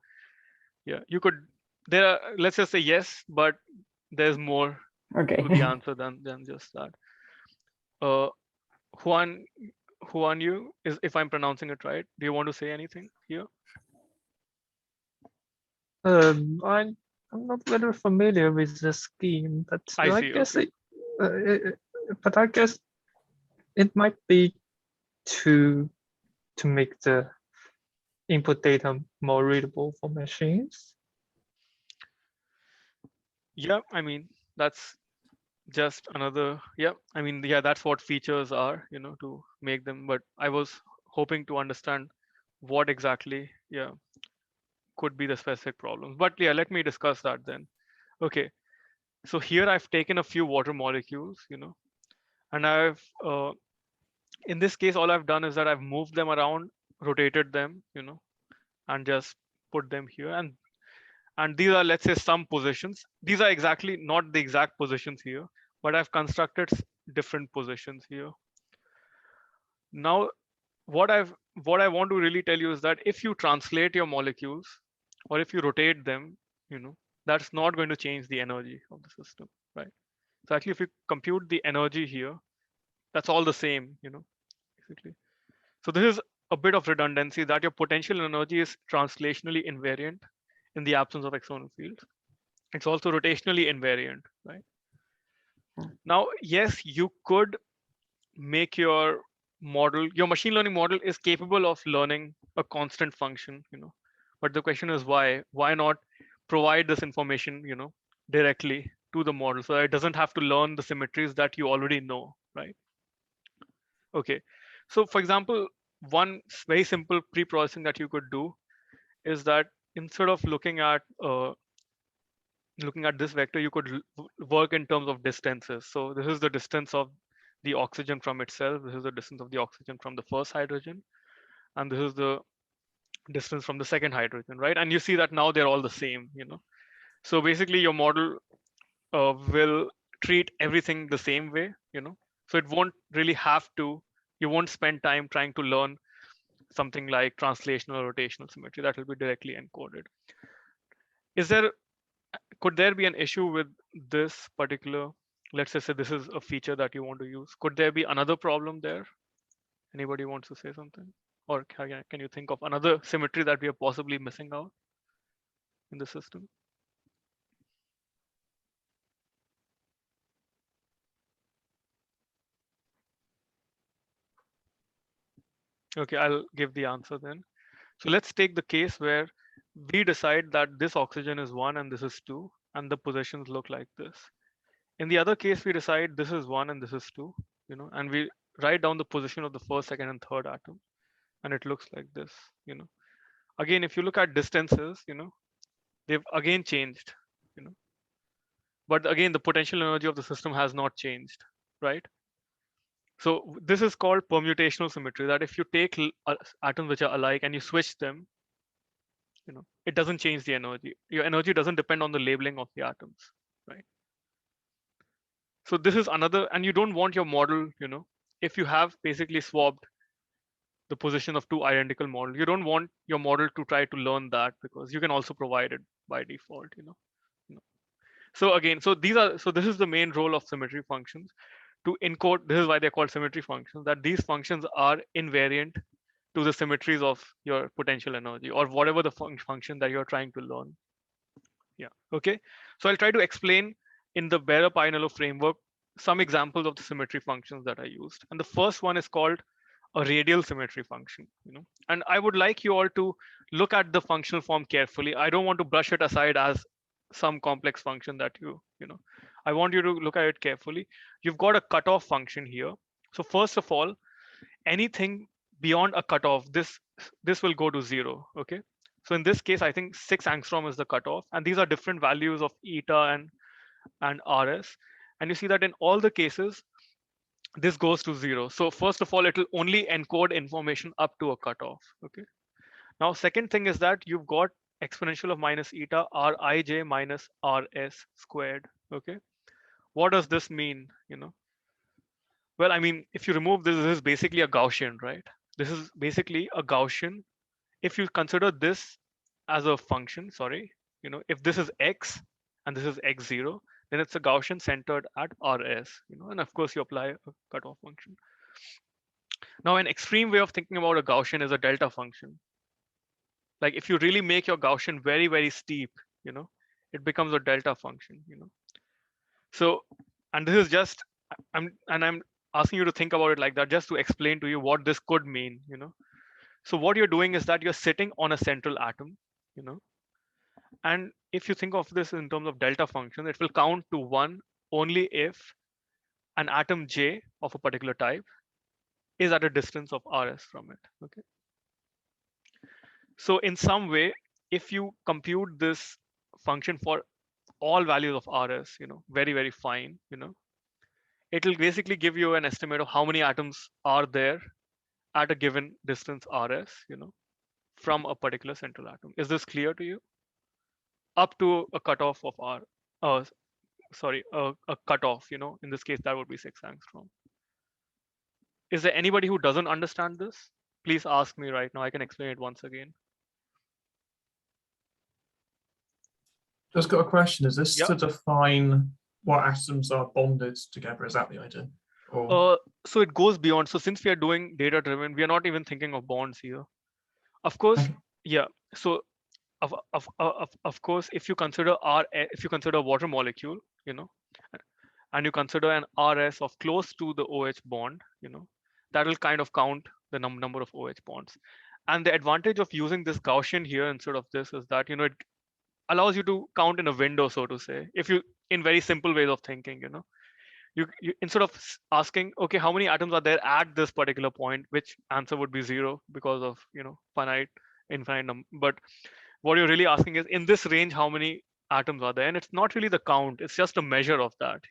let's just say yes, but there's more to the answer than just that. Juan Yu, if I'm pronouncing it right, do you want to say anything here? I'm not very familiar with the scheme, but I guess but I guess it might be to make the input data more readable for machines. Yeah, I mean, that's just another, I mean, that's what features are, to make them. But I was hoping to understand what exactly, could be the specific problems. But let me discuss that then. Okay, so here I've taken a few water molecules, and I've, in this case, all I've done is that I've moved them around, rotated them, and just put them here. And these are, let's say, some positions. These are exactly not the exact positions here, but I've constructed different positions here. Now, what I want to really tell you is that if you translate your molecules, or if you rotate them, that's not going to change the energy of the system, right? So actually, if you compute the energy here, that's all the same, basically. So this is a bit of redundancy that your potential energy is translationally invariant in the absence of external fields. It's also rotationally invariant, right? Now, yes, you could make your model, your machine learning model is capable of learning a constant function, but the question is why? Why not provide this information, directly to the model so that it doesn't have to learn the symmetries that you already know, right? Okay. So for example, one very simple pre-processing that you could do is that instead of looking at this vector, you could work in terms of distances. So this is the distance of the oxygen from itself. This is the distance of the oxygen from the first hydrogen. And this is the distance from the second hydrogen, right? And you see that now they're all the same, So basically your model will treat everything the same way, So it won't really have to, you won't spend time trying to learn something like translational or rotational symmetry that will be directly encoded. Could there be an issue with this particular, let's say this is a feature that you want to use? Could there be another problem there? Anybody wants to say something? Or can you think of another symmetry that we are possibly missing out in the system? Okay, I'll give the answer then. So let's take the case where we decide that this oxygen is 1 and this is 2, and the positions look like this. In the other case, we decide this is 1 and this is 2, and we write down the position of the first, second, and third atom, and it looks like this, Again, if you look at distances, they've again changed, But again, the potential energy of the system has not changed, right? So this is called permutational symmetry, that if you take atoms which are alike and you switch them, it doesn't change the energy. Your energy doesn't depend on the labeling of the atoms, right? So this is another, and you don't want your model, if you have basically swapped the position of two identical models, you don't want your model to try to learn that because you can also provide it by default, So again, so this is the main role of symmetry functions, to encode. This is why they're called symmetry functions, that these functions are invariant to the symmetries of your potential energy or whatever the function that you're trying to learn. Yeah, okay. So I'll try to explain in the Berer-Pinello framework some examples of the symmetry functions that I used. And the first one is called a radial symmetry function, And I would like you all to look at the functional form carefully. I don't want to brush it aside as some complex function that I want you to look at it carefully. You've got a cutoff function here. So first of all, anything beyond a cutoff, this will go to 0, okay? So in this case, I think 6 angstrom is the cutoff, and these are different values of eta and rs. And you see that in all the cases, this goes to 0. So first of all, it will only encode information up to a cutoff, okay? Now, second thing is that you've got exponential of minus eta rij minus rs squared, okay? What does this mean, Well, I mean, if you remove this is basically a Gaussian, right? This is basically a Gaussian. If you consider this as a function, sorry, if this is x and this is x0, then it's a Gaussian centered at rs, and of course you apply a cutoff function. Now, an extreme way of thinking about a Gaussian is a delta function. Like if you really make your Gaussian very, very steep, it becomes a delta function, So, and this is just, I'm asking you to think about it like that, just to explain to you what this could mean, So what you're doing is that you're sitting on a central atom, And if you think of this in terms of delta function, it will count to 1 only if an atom J of a particular type is at a distance of rs from it, okay? So in some way, if you compute this function for all values of rs, very, very fine, it will basically give you an estimate of how many atoms are there at a given distance rs, from a particular central atom. Is this clear to you? Up to a cutoff of a cutoff, in this case, that would be 6 angstrom. Is there anybody who doesn't understand this? Please ask me right now. I can explain it once again. Just got a question. Is this Yep. to define what atoms are bonded together? Is that the idea? Or So it goes beyond. So since we are doing data driven, we are not even thinking of bonds here. Of course, Okay. yeah. So of course, if you consider if you consider a water molecule, and you consider an RS of close to the OH bond, that will kind of count the number of OH bonds. And the advantage of using this Gaussian here instead of this is that it allows you to count in a window, so to say. If you, in very simple ways of thinking, you instead of asking, okay, how many atoms are there at this particular point, which answer would be 0 because of finite, infinite number. But what you're really asking is, in this range, how many atoms are there? And it's not really the count; it's just a measure of that.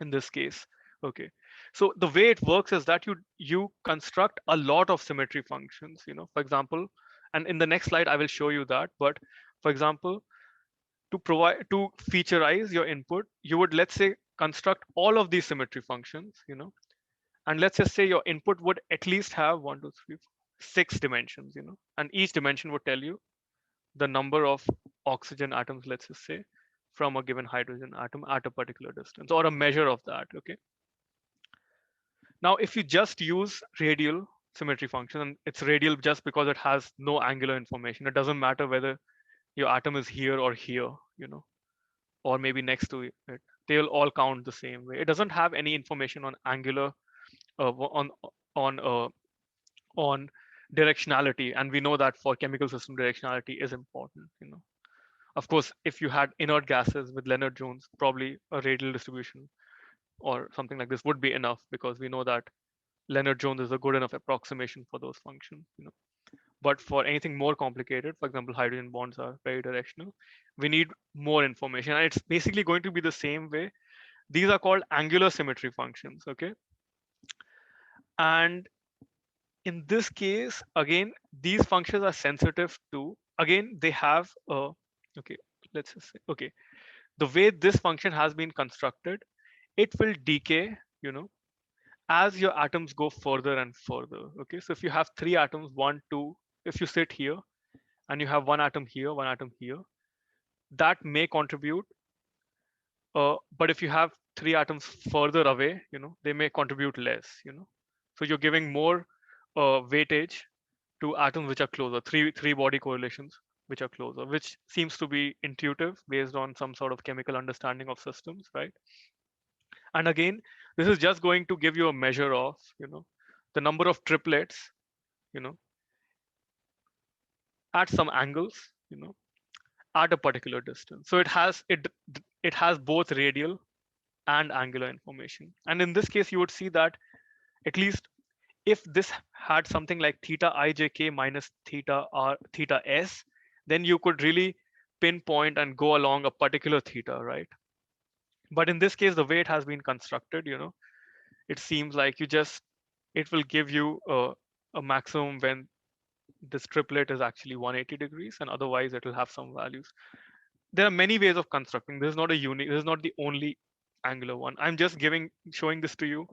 In this case. Okay, so the way it works is that you construct a lot of symmetry functions. For example, and in the next slide I will show you that. But for example, to featureize your input, you would, let's say, construct all of these symmetry functions, and let's just say your input would at least have 1, 2, 3, 4, 6 dimensions, and each dimension would tell you the number of oxygen atoms, let's just say, from a given hydrogen atom at a particular distance, or a measure of that. Okay. Now, if you just use radial symmetry function, and it's radial just because it has no angular information, it doesn't matter whether your atom is here or here, or maybe next to it. They'll all count the same way. It doesn't have any information on angular, on uh, on directionality, and we know that for chemical system, directionality is important. Of course, if you had inert gases with Leonard-Jones, probably a radial distribution or something like this would be enough, because we know that Leonard-Jones is a good enough approximation for those functions. But for anything more complicated, for example, hydrogen bonds are very directional, we need more information, and it's basically going to be the same way. These are called angular symmetry functions. Okay, and in this case, again, these functions are sensitive to, again, they have okay, let's just say, okay, the way this function has been constructed, it will decay, as your atoms go further and further. Okay, so if you have 3 atoms, 1, 2, if you sit here and you have 1 atom here, 1 atom here, that may contribute. But if you have 3 atoms further away, they may contribute less. So you're giving more weightage to atoms which are closer, three body correlations which are closer, which seems to be intuitive based on some sort of chemical understanding of systems, right? And again, this is just going to give you a measure of, the number of triplets, at some angles, at a particular distance. So it has both radial and angular information. And in this case, you would see that at least if this had something like theta ijk minus theta s, then you could really pinpoint and go along a particular theta, right? But in this case, the way it has been constructed, it seems like it will give you a maximum when this triplet is actually 180 degrees, and otherwise it will have some values. There are many ways of constructing. This is not this is not the only angular one. I'm just showing this to you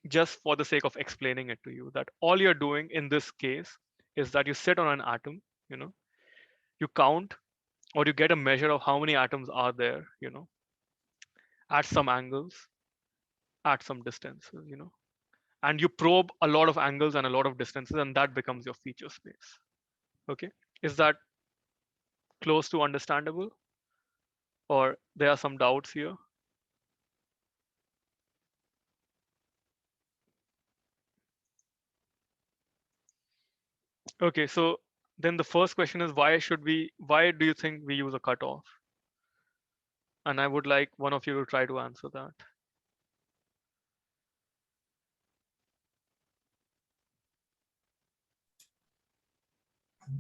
just for the sake of explaining it to you, that all you're doing in this case is that you sit on an atom, you count, or you get a measure of how many atoms are there, at some angles, at some distances, and you probe a lot of angles and a lot of distances, and that becomes your feature space. Okay, is that close to understandable, or there are some doubts here? Okay, so then the first question is, why do you think we use a cutoff? And I would like one of you to try to answer that.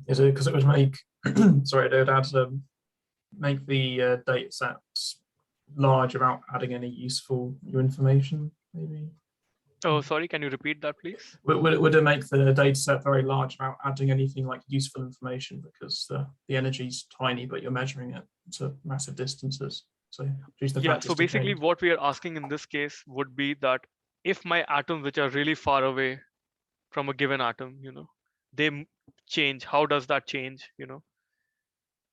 is it because it would make sorry, it would add make the data sets large without adding any useful new information, maybe? Oh, sorry, can you repeat that, please? Would it make the data set very large without adding anything like useful information, because the energy is tiny, but you're measuring it to massive distances? So yeah, so basically what we are asking in this case would be that if my atoms which are really far away from a given atom, they change, how does that change,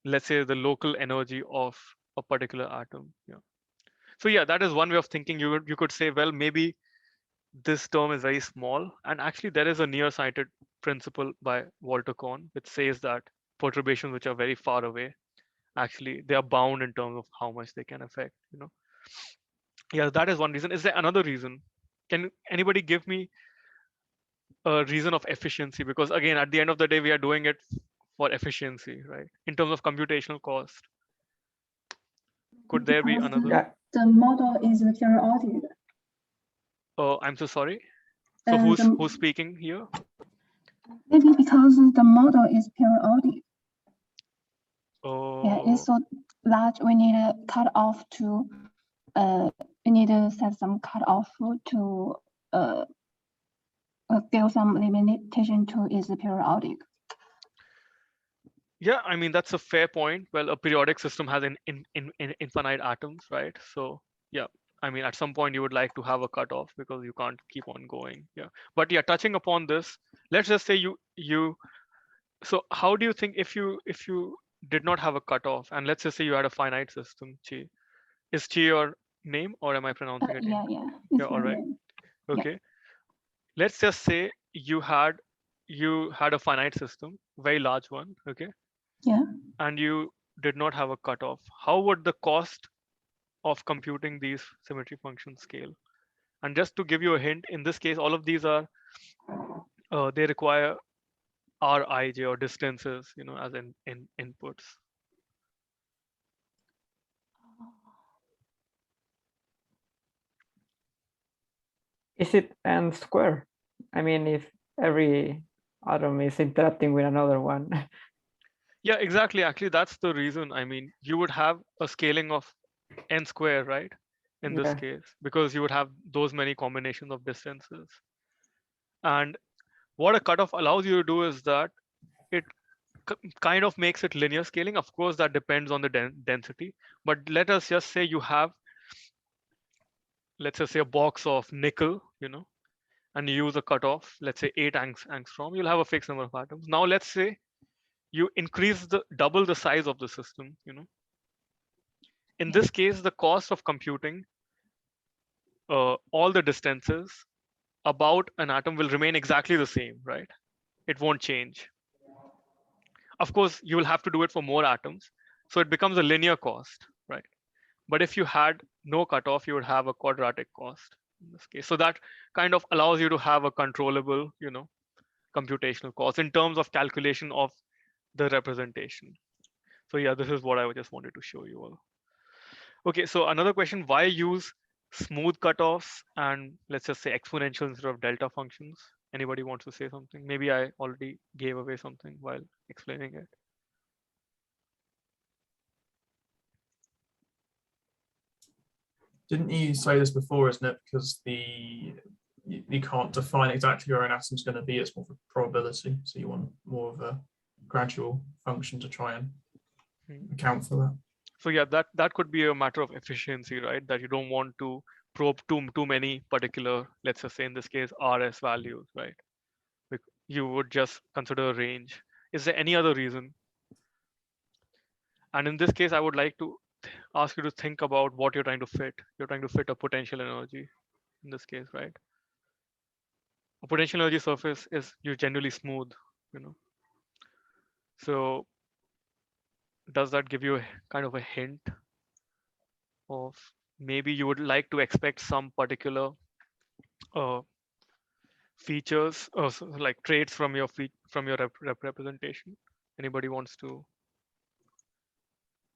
let's say the local energy of a particular atom? Yeah. So yeah, that is one way of thinking. You could say, well, maybe this term is very small, and actually there is a near-sighted principle by Walter Kohn which says that perturbations which are very far away, actually they are bound in terms of how much they can affect. Yeah, that is one reason. Is there another reason? Can anybody give me a reason of efficiency? Because again, at the end of the day, we are doing it for efficiency, right? In terms of computational cost. Could there be another? Yeah. The model is periodic. Oh, I'm so sorry. So who's speaking here? Maybe because the model is periodic. Oh, Yeah, it's so large. We need a cutoff to. We need to set some cutoff to give some limitation to its periodic. yeah. I mean that's a fair point. Well, a periodic system has infinite atoms, right? So yeah. I mean, at some point you would like to have a cutoff because you can't keep on going. Yeah. But yeah, touching upon this, let's just say you. So how do you think if you did not have a cutoff, and let's just say you had a finite system, Chi. Is Chi your name, or am I pronouncing it? Yeah, yeah. Yeah, all right. Okay. Let's just say you had a finite system, very large one, okay? Yeah. And you did not have a cutoff. How would the cost of computing these symmetry functions scale? And just to give you a hint, in this case, all of these are they require Rij or distances, as in inputs. Is it n square? I mean, if every atom is interacting with another one. Yeah, exactly. Actually, that's the reason. I mean, you would have a scaling of n square, right? In this Yeah. case, because you would have those many combinations of distances. And what a cutoff allows you to do is that it kind of makes it linear scaling. Of course, that depends on the density. But let us just say you have, let's just say a box of nickel, and you use a cutoff, let's say 8 angstrom, you'll have a fixed number of atoms. Now, let's say you increase double the size of the system, In this case, the cost of computing all the distances about an atom will remain exactly the same, right? It won't change. Of course, you will have to do it for more atoms. So it becomes a linear cost, right? But if you had no cutoff, you would have a quadratic cost in this case. So that kind of allows you to have a controllable, computational cost in terms of calculation of the representation. So yeah, this is what I just wanted to show you all. Okay, so another question, why use smooth cutoffs and let's just say exponential instead of delta functions? Anybody wants to say something? Maybe I already gave away something while explaining it. Didn't you say this before, isn't it? Because you can't define exactly where an atom's going to be. It's more of a probability. So you want more of a gradual function to try and account for that. So yeah, that could be a matter of efficiency, right? That you don't want to probe too many particular, let's just say in this case, RS values, right? You would just consider a range. Is there any other reason? And in this case, I would like to ask you to think about what you're trying to fit. You're trying to fit a potential energy in this case, right? A potential energy surface is generally smooth, So does that give you a kind of a hint of maybe you would like to expect some particular features or like traits from your representation? Anybody wants to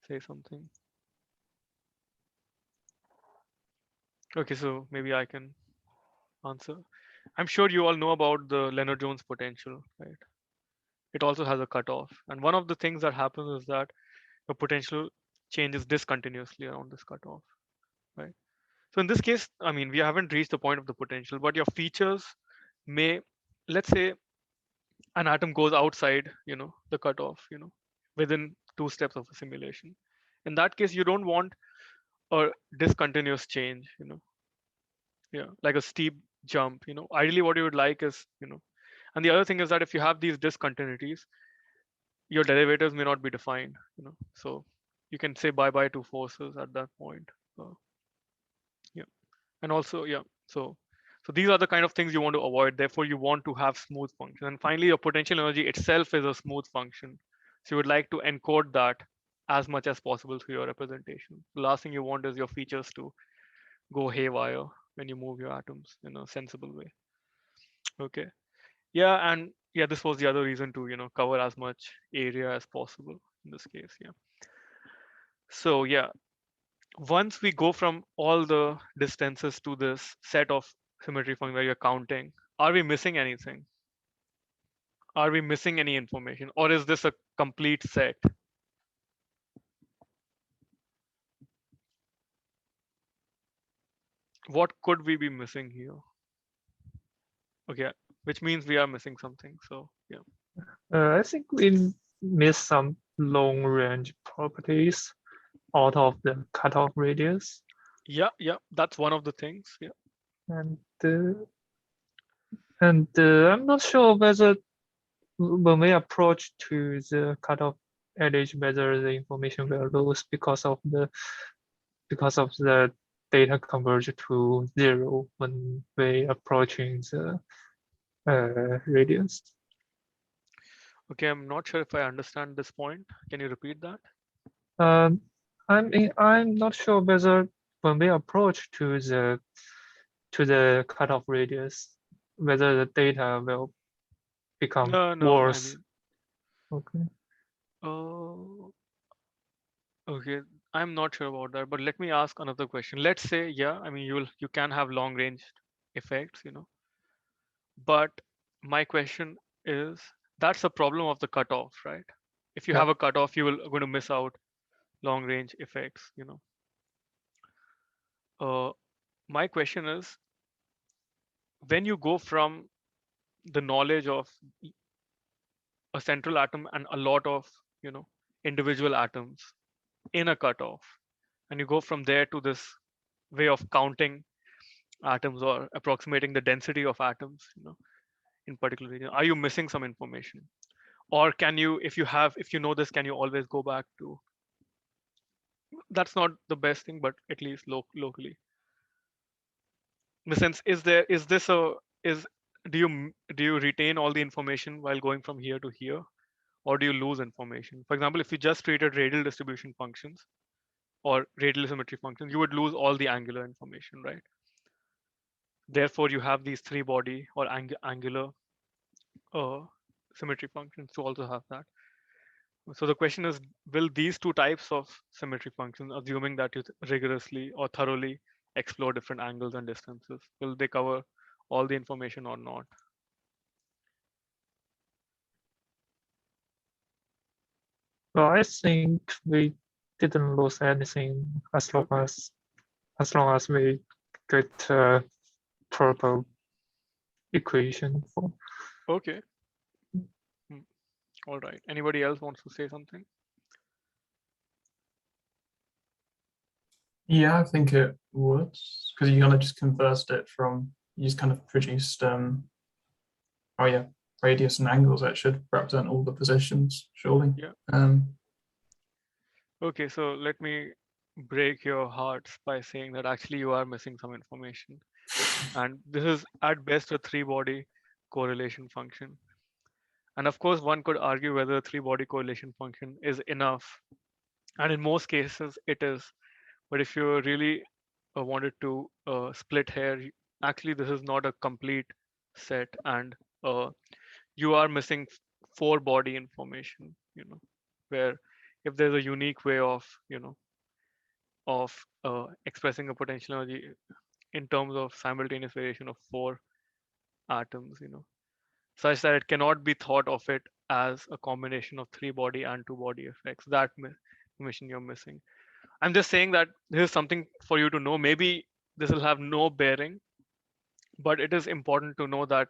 say something? Okay, so maybe I can answer. I'm sure you all know about the Lennard-Jones potential, right? It also has a cutoff. And one of the things that happens is that the potential changes discontinuously around this cutoff, right? So in this case, I mean, we haven't reached the point of the potential, but your features may, let's say an atom goes outside, the cutoff, within 2 steps of a simulation. In that case, you don't want a discontinuous change, yeah, like a steep jump, ideally what you would like is, and the other thing is that if you have these discontinuities, your derivatives may not be defined, so you can say bye-bye to forces at that point. And also, so these are the kind of things you want to avoid. Therefore, you want to have smooth function. And finally, your potential energy itself is a smooth function. So you would like to encode that as much as possible through your representation. The last thing you want is your features to go haywire when you move your atoms in a sensible way. Okay. Yeah, and yeah, this was the other reason to, cover as much area as possible in this case. Yeah. So yeah, once we go from all the distances to this set of symmetry function where you're counting, are we missing anything? Are we missing any information, or is this a complete set? What could we be missing here? Okay, which means we are missing something. So yeah. I think we miss some long range properties out of the cutoff radius. Yeah, that's one of the things. Yeah. And I'm not sure whether when we approach to the cutoff edge, whether the information will lose because of the data converge to 0 when we approaching the radius. Okay, I'm not sure if I understand this point. Can you repeat that? I'm not sure whether when we approach to the cutoff radius, whether the data will become No, I worse. mean, Okay. okay, I'm not sure about that, but let me ask another question. Let's say, yeah, I mean, you can have long range effects, but my question is, that's a problem of the cutoff, right? If you Yeah. have a cutoff, you will going to miss out long range effects, My question is, when you go from the knowledge of a central atom and a lot of, individual atoms in a cutoff, and you go from there to this way of counting atoms or approximating the density of atoms, in particular region, are you missing some information? Or can you, if you know this, can you always go back to, that's not the best thing, but at least locally. In the sense, is this a, is, do you retain all the information while going from here to here? Or do you lose information? For example, if you just treated radial distribution functions or radial symmetry functions, you would lose all the angular information, right? Therefore, you have these three body or angular uh, symmetry functions to also have that. So the question is, will these two types of symmetry functions, assuming that you rigorously or thoroughly explore different angles and distances, will they cover all the information or not? Well, I think we didn't lose anything as long Okay. as we get a proper equation for. Okay. All right. Anybody else wants to say something? Yeah, I think it would, because you kind of just conversed it from, you just kind of produced, oh yeah, radius and angles that should represent all the positions, surely. Yeah. Um, Okay, so let me break your hearts by saying that actually you are missing some information. And this is at best a three-body correlation function. And of course, one could argue whether a three-body correlation function is enough. And in most cases, it is. But if you really wanted to split hair, actually, this is not a complete set. And you are missing four body information, where if there's a unique way of, expressing a potential energy in terms of simultaneous variation of four atoms, such that it cannot be thought of it as a combination of three body and two body effects. That information you're missing. I'm just saying that this is something for you to know. Maybe this will have no bearing, but it is important to know that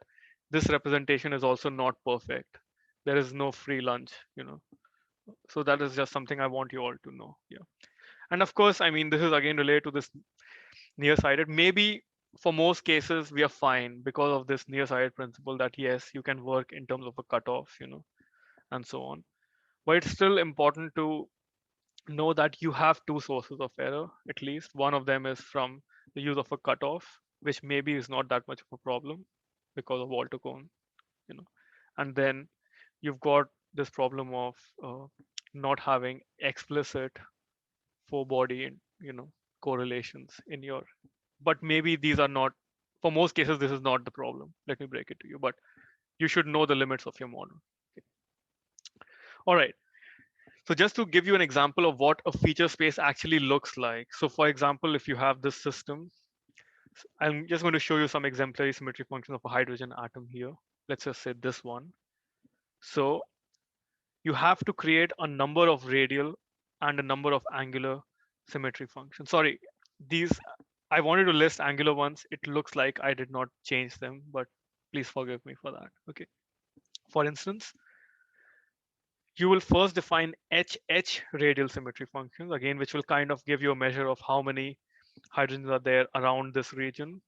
this representation is also not perfect. There is no free lunch, So that is just something I want you all to know. Yeah. And of course, I mean, this is again related to this nearsighted. Maybe for most cases we are fine because of this nearsighted principle that yes, you can work in terms of a cutoff, and so on. But it's still important to know that you have two sources of error. At least one of them is from the use of a cutoff, which maybe is not that much of a problem because of Walter Cone, and then you've got this problem of not having explicit for body and correlations in your, but maybe these are not, for most cases this is not the problem. Let me break it to you, but you should know the limits of your model. Okay. All right, so just to give you an example of what a feature space actually looks like, so for example, if you have this system, I'm just going to show you some exemplary symmetry functions of a hydrogen atom here. Let's just say this one. So you have to create a number of radial and a number of angular symmetry functions. Sorry, these, I wanted to list angular ones. It looks like I did not change them, but please forgive me for that. Okay. For instance, you will first define HH radial symmetry functions, again, which will kind of give you a measure of how many hydrogens are there around this region,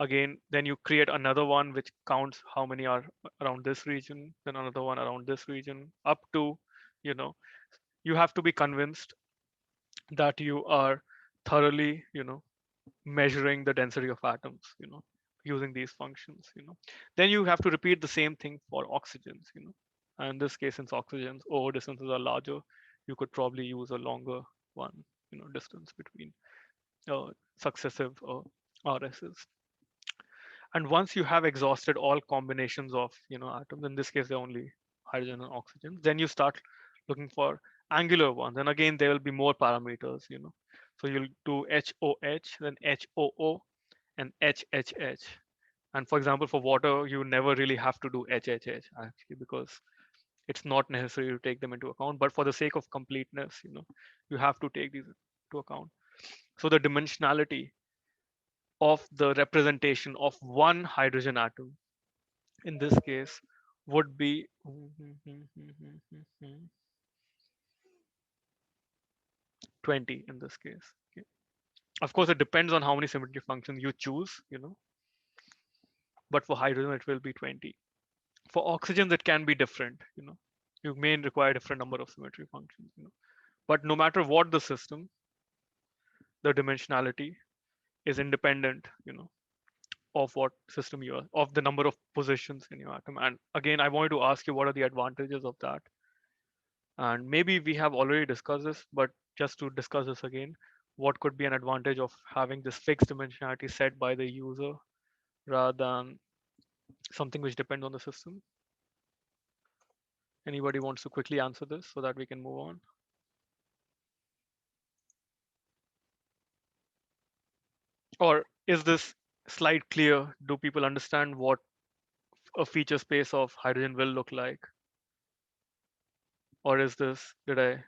Again, then you create another one which counts how many are around this region, then another one around this region, up to, you have to be convinced that you are thoroughly, measuring the density of atoms, using these functions, Then you have to repeat the same thing for oxygens, And in this case, since oxygens over distances are larger, you could probably use a longer one, distance between successive RSs. And once you have exhausted all combinations of atoms, in this case they're only hydrogen and oxygen, then you start looking for angular ones. And again, there will be more parameters, So you'll do HOH, then HOO, and HHH. And for example, for water, you never really have to do HHH actually, because it's not necessary to take them into account. But for the sake of completeness, you have to take these into account. So the dimensionality of the representation of one hydrogen atom in this case would be 20 in this case. Okay. Of course, it depends on how many symmetry functions you choose, but for hydrogen, it will be 20. For oxygens, it can be different, You may require a different number of symmetry functions, But no matter what the system, the dimensionality is independent, of what system you are, of the number of positions in your atom. And again, I wanted to ask you, what are the advantages of that? And maybe we have already discussed this, but just to discuss this again, what could be an advantage of having this fixed dimensionality set by the user rather than something which depends on the system? Anybody wants to quickly answer this so that we can move on? Or is this slide clear? Do people understand what a feature space of hydrogen will look like? Or is this, did I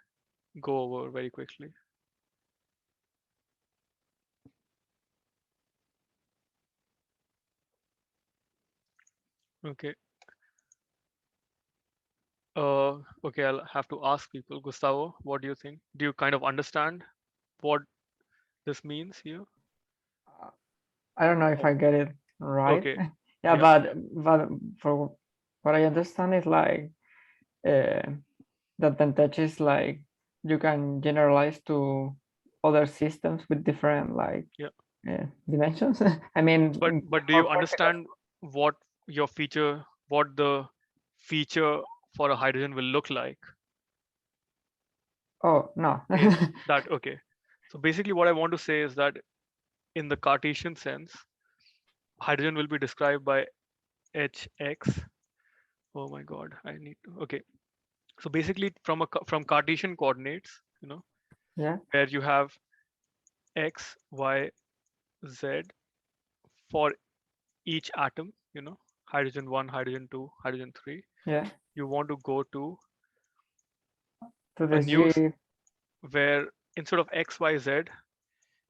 go over very quickly? Okay. Okay, I'll have to ask people. Gustavo, what do you think? Do you kind of understand what this means here? I don't know if I get it right. Okay. Yeah, Yeah. but for what I understand is like the advantage is like you can generalize to other systems with different like dimensions. I mean, But do you understand what your feature, what the feature for a hydrogen will look like? Oh no. That okay. So basically, what I want to say is that in the Cartesian sense, hydrogen will be described by Hx. Oh my God, I need to. Okay. So basically, from Cartesian coordinates, Yeah. where you have x, y, z for each atom, hydrogen 1, hydrogen 2, hydrogen 3. Yeah. You want to go to To a the new G. where instead of x, y, z,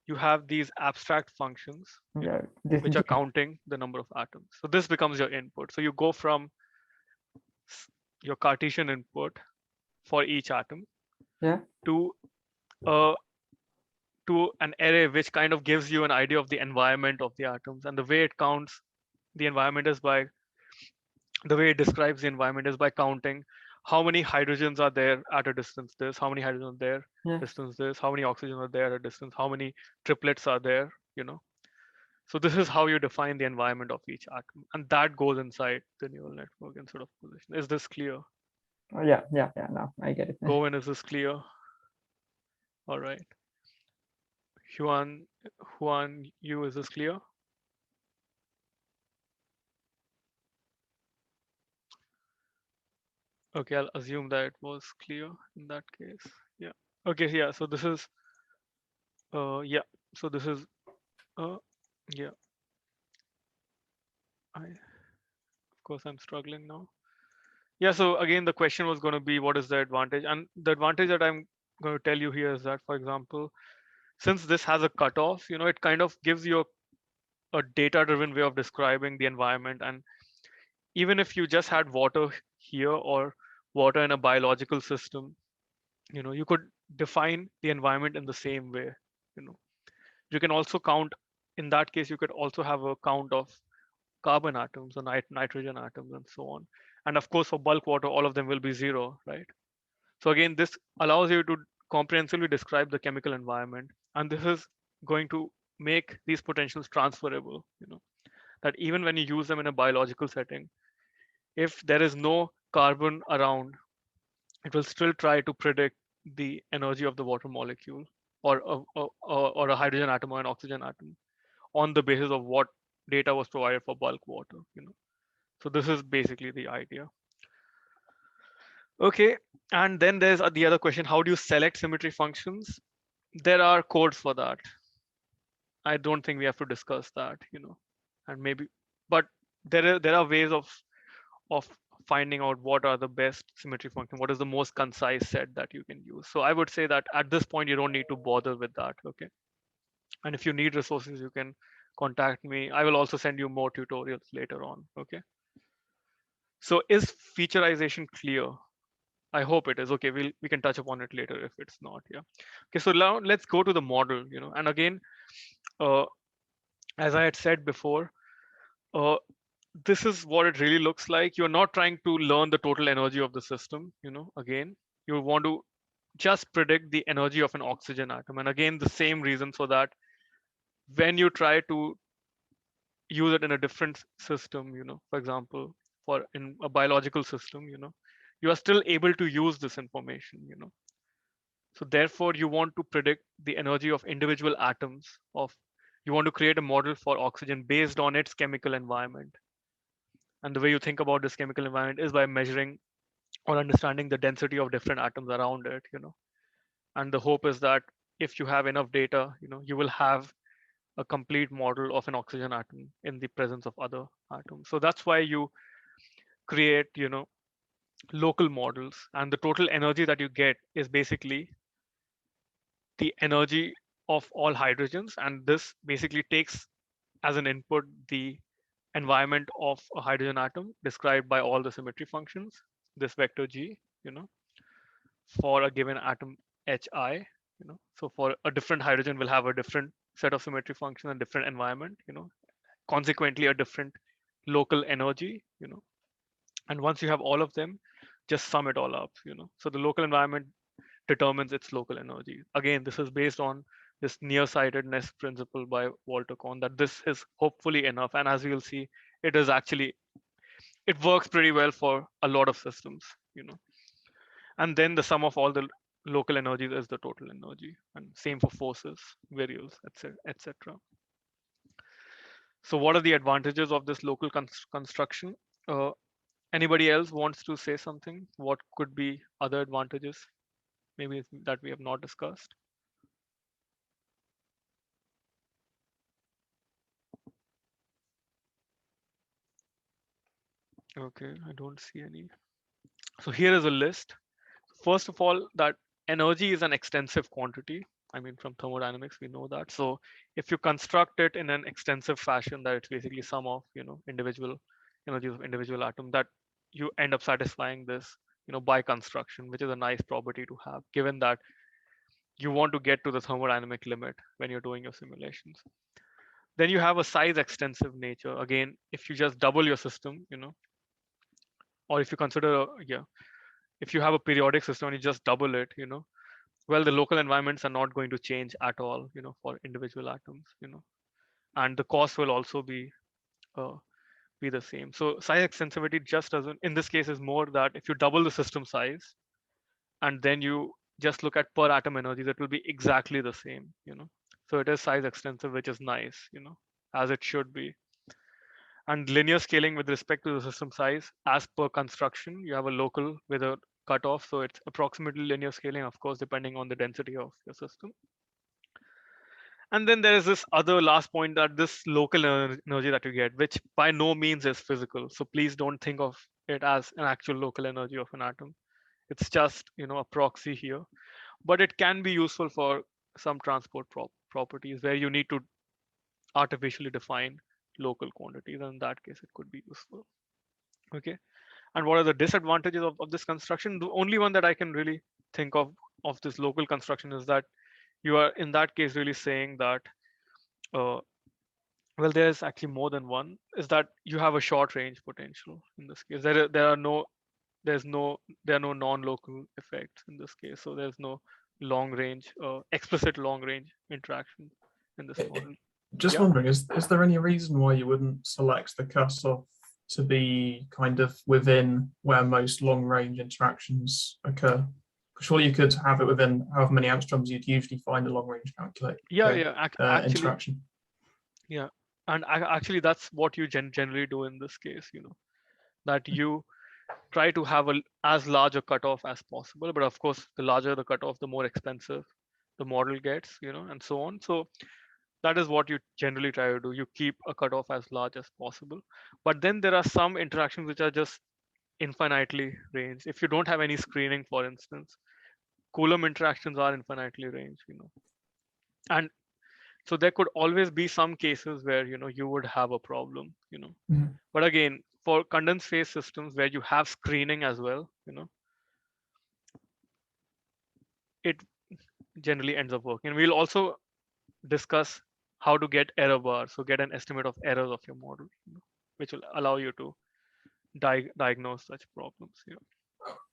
you have these abstract functions, Yeah. which are counting the number of atoms. So this becomes your input. So you go from your Cartesian input for each atom Yeah. to an array which kind of gives you an idea of the environment of the atoms. And the way it counts the environment is by, the way it describes the environment is by counting how many hydrogens are there at a distance this, how many hydrogens are there, Yeah. distance this, how many oxygens are there at a distance, how many triplets are there, you know. So this is how you define the environment of each atom, and that goes inside the neural network in sort of position. Is this clear? Oh, yeah. Now I get it. Govind, is this clear? All right. Huan, you, is this clear? Okay, I'll assume that it was clear in that case. Yeah. Okay, yeah, so this is yeah, so this is yeah. Of course I'm struggling now. Yeah, so again the question was going to be what is the advantage? And the advantage that I'm going to tell you here is that, for example, since this has a cutoff, you know, it kind of gives you a data-driven way of describing the environment. And even if you just had water here or water in a biological system, you know, you could define the environment in the same way. You know, you can also count, in that case you could also have a count of carbon atoms or nitrogen atoms and so on. And of course for bulk water all of them will be zero, right? So again, this allows you to comprehensively describe the chemical environment, and this is going to make these potentials transferable, you know, that even when you use them in a biological setting, if there is no carbon around, it will still try to predict the energy of the water molecule or a hydrogen atom or an oxygen atom on the basis of what data was provided for bulk water, you know. So this is basically the idea. Okay, and then there's the other question: how do you select symmetry functions? There are codes for that. I don't think we have to discuss that, you know, and maybe, but there are ways of finding out what are the best symmetry function, what is the most concise set that you can use. So I would say that at this point you don't need to bother with that. Okay, and if you need resources you can contact me. I will also send you more tutorials later on. Okay, so is featureization clear? I hope it is. Okay, we can touch upon it later if it's not. Yeah. Okay, so now let's go to the model, you know, and again, uh, as I had said before, uh, this is what it really looks like. You're not trying to learn the total energy of the system, you know, again, you want to just predict the energy of an oxygen atom. And again, the same reason, so that when you try to use it in a different system, you know, for example, for in a biological system, you know, you are still able to use this information, you know. So therefore, you want to predict the energy of individual atoms of, you want to create a model for oxygen based on its chemical environment. And the way you think about this chemical environment is by measuring or understanding the density of different atoms around it, you know. And the hope is that if you have enough data, you know, you will have a complete model of an oxygen atom in the presence of other atoms. So that's why you create, you know, local models, and the total energy that you get is basically the energy of all hydrogens, and this basically takes as an input the environment of a hydrogen atom described by all the symmetry functions, this vector g, you know, for a given atom hi, you know. So for a different hydrogen will have a different set of symmetry function and different environment, you know, consequently a different local energy, you know. And once you have all of them, just sum it all up, you know. So the local environment determines its local energy. Again, this is based on this nearsightedness principle by Walter Kohn, that this is hopefully enough. And as we'll see, it is actually, it works pretty well for a lot of systems, you know. And then the sum of all the local energies is the total energy, and same for forces, variables, etc. So what are the advantages of this local construction? Anybody else wants to say something? What could be other advantages, maybe that we have not discussed? Okay, I don't see any. So here is a list. First of all, that energy is an extensive quantity. I mean, from thermodynamics, we know that. So if you construct it in an extensive fashion, that it's basically sum of, you know, individual energies of individual atom, that you end up satisfying this, you know, by construction, which is a nice property to have, given that you want to get to the thermodynamic limit when you're doing your simulations. Then you have a size extensive nature. Again, if you just double your system, you know, or if you consider, yeah, if you have a periodic system and you just double it, you know, well, the local environments are not going to change at all, you know, for individual atoms, you know. and the cost will also be the same. So size extensivity just doesn't, in this case, is more that if you double the system size and then you just look at per atom energies, it will be exactly the same, So it is size extensive, which is nice, as it should be. And linear scaling with respect to the system size, as per construction, you have a local with a cutoff, so it's approximately linear scaling, of course, depending on the density of your system. And then there is this other last point, that this local energy that you get, which by no means is physical. So please don't think of it as an actual local energy of an atom. It's just, a proxy here, but it can be useful for some transport properties where you need to artificially define local quantities. And in that case, it could be useful. Okay. And what are the disadvantages of this construction? The only one that I can really think of this local construction is that you are in that case really saying that, well, there's actually more than one, is that you have a short range potential in this case. There are no non-local effects in this case. So there's no long range, explicit long range interaction in this model. Just wondering, is there any reason why you wouldn't select the cutoff to be kind of within where most long range interactions occur? Surely you could have it within however many angstroms you'd usually find a long range calculate. Actually, interaction. Yeah, and actually that's what you generally do in this case. That you try to have as large a cutoff as possible, but of course, the larger the cutoff, the more expensive the model gets, and so on. So that is what you generally try to do. You keep a cutoff as large as possible, but then there are some interactions which are just infinitely ranged. If you don't have any screening, for instance, Coulomb interactions are infinitely ranged, and so there could always be some cases where you would have a problem, But again, for condensed phase systems where you have screening as well, it generally ends up working. And we'll also discuss how to get error bars, so get an estimate of errors of your model, which will allow you to diagnose such problems.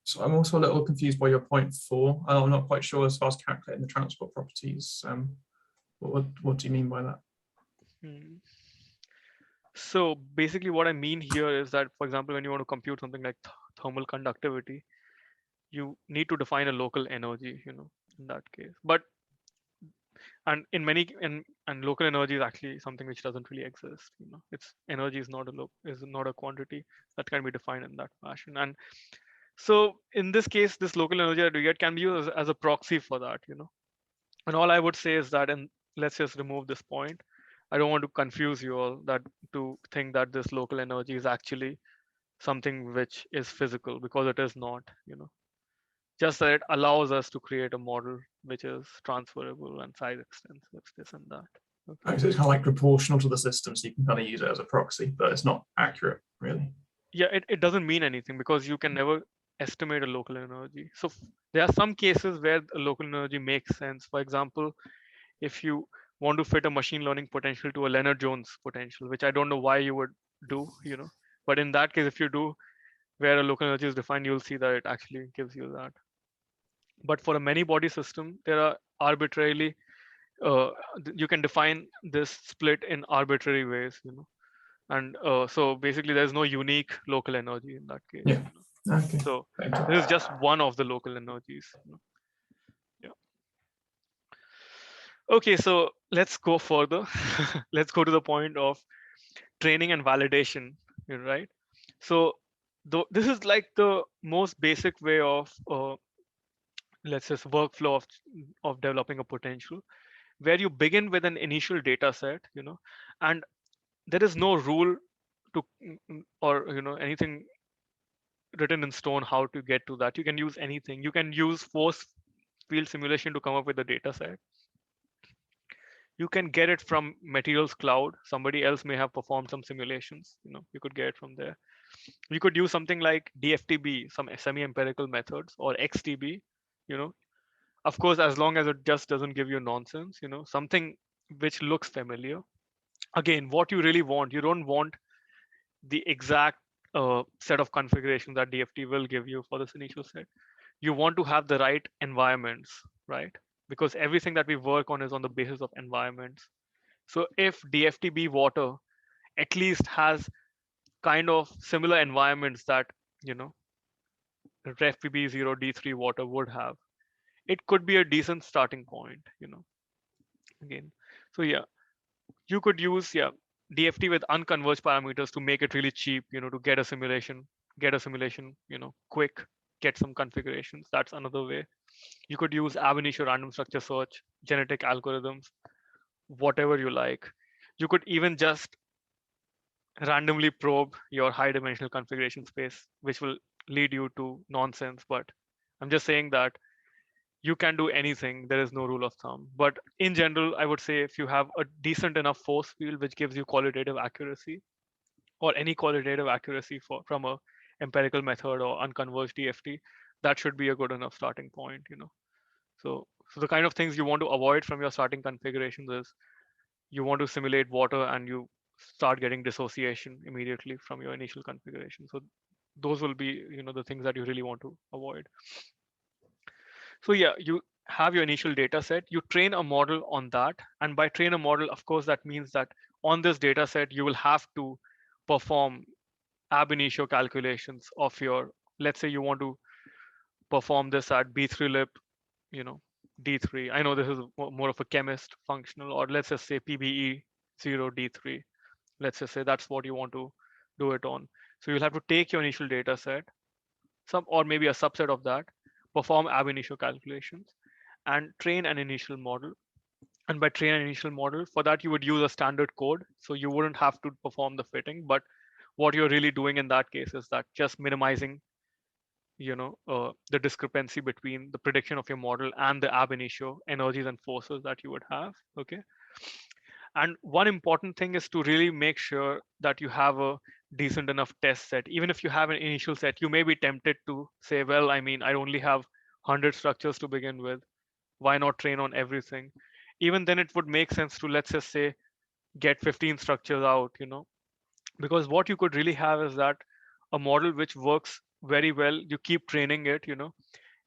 So I'm also a little confused by your point 4. I'm not quite sure as far as calculating the transport properties. What do you mean by that? So basically what I mean here is that, for example, when you want to compute something like thermal conductivity, you need to define a local energy, in that case. But and in many and local energy is actually something which doesn't really exist. Its energy is not a quantity that can be defined in that fashion. And so in this case, this local energy that we get can be used as a proxy for that, And all I would say is that, and let's just remove this point. I don't want to confuse you all that to think that this local energy is actually something which is physical, because it is not, Just that it allows us to create a model which is transferable and size extensive, this and that. Okay. So it's kind of like proportional to the system, so you can kind of use it as a proxy, but it's not accurate, really. Yeah, it doesn't mean anything because you can never estimate a local energy. So there are some cases where a local energy makes sense. For example, if you want to fit a machine learning potential to a Leonard-Jones potential, which I don't know why you would do, but in that case, if you do, where a local energy is defined, you'll see that it actually gives you that. But for a many body system, there are arbitrarily, you can define this split in arbitrary ways, And so basically there's no unique local energy in that case. Yeah. Okay. So this is just one of the local energies. Yeah. Okay, so let's go further. Let's go to the point of training and validation, right? So this is like the most basic way of let's just workflow of developing a potential, where you begin with an initial data set, and there is no rule to or anything written in stone how to get to that. You can use anything. You can use force field simulation to come up with a data set. You can get it from materials cloud. Somebody else may have performed some simulations. You could get it from there. You could use something like DFTB, some semi-empirical methods, or XTB. Of course, as long as it just doesn't give you nonsense. Something which looks familiar. Again, what you really want, you don't want the exact set of configurations that DFT will give you for this initial set. You want to have the right environments, right? Because everything that we work on is on the basis of environments. So if DFTB water at least has kind of similar environments that, you know, RefPB0 D3 water would have, it could be a decent starting point, you know, again. So yeah, you could use, yeah, DFT with unconverged parameters to make it really cheap, you know, to get a simulation, you know, quick, get some configurations. That's another way. You could use ab initio random structure search, genetic algorithms, whatever you like. You could even just randomly probe your high dimensional configuration space, which will lead you to nonsense. But I'm just saying that you can do anything. There is no rule of thumb. But in general, I would say if you have a decent enough force field which gives you qualitative accuracy, or any qualitative accuracy from a empirical method or unconverged DFT, that should be a good enough starting point, you know. So the kind of things you want to avoid from your starting configurations is you want to simulate water and you start getting dissociation immediately from your initial configuration. So those will be, you know, the things that you really want to avoid. So yeah, you have your initial data set, you train a model on that. And by train a model, of course, that means that on this data set, you will have to perform ab initio calculations of your, let's say you want to perform this at B3 lib, you know, D3. I know this is more of a chemist functional, or let's just say PBE 0 D3. Let's just say that's what you want to do it on. So you'll have to take your initial data set, some or maybe a subset of that, perform ab initio calculations, and train an initial model. And by train an initial model, for that you would use a standard code. So you wouldn't have to perform the fitting, but what you're really doing in that case is that just minimizing, you know, the discrepancy between the prediction of your model and the ab initio energies and forces that you would have. Okay. And one important thing is to really make sure that you have a decent enough test set. Even if you have an initial set, you may be tempted to say, well, I mean, I only have 100 structures to begin with. Why not train on everything? Even then it would make sense to, let's just say, get 15 structures out, you know, because what you could really have is that a model which works very well, you keep training it, you know,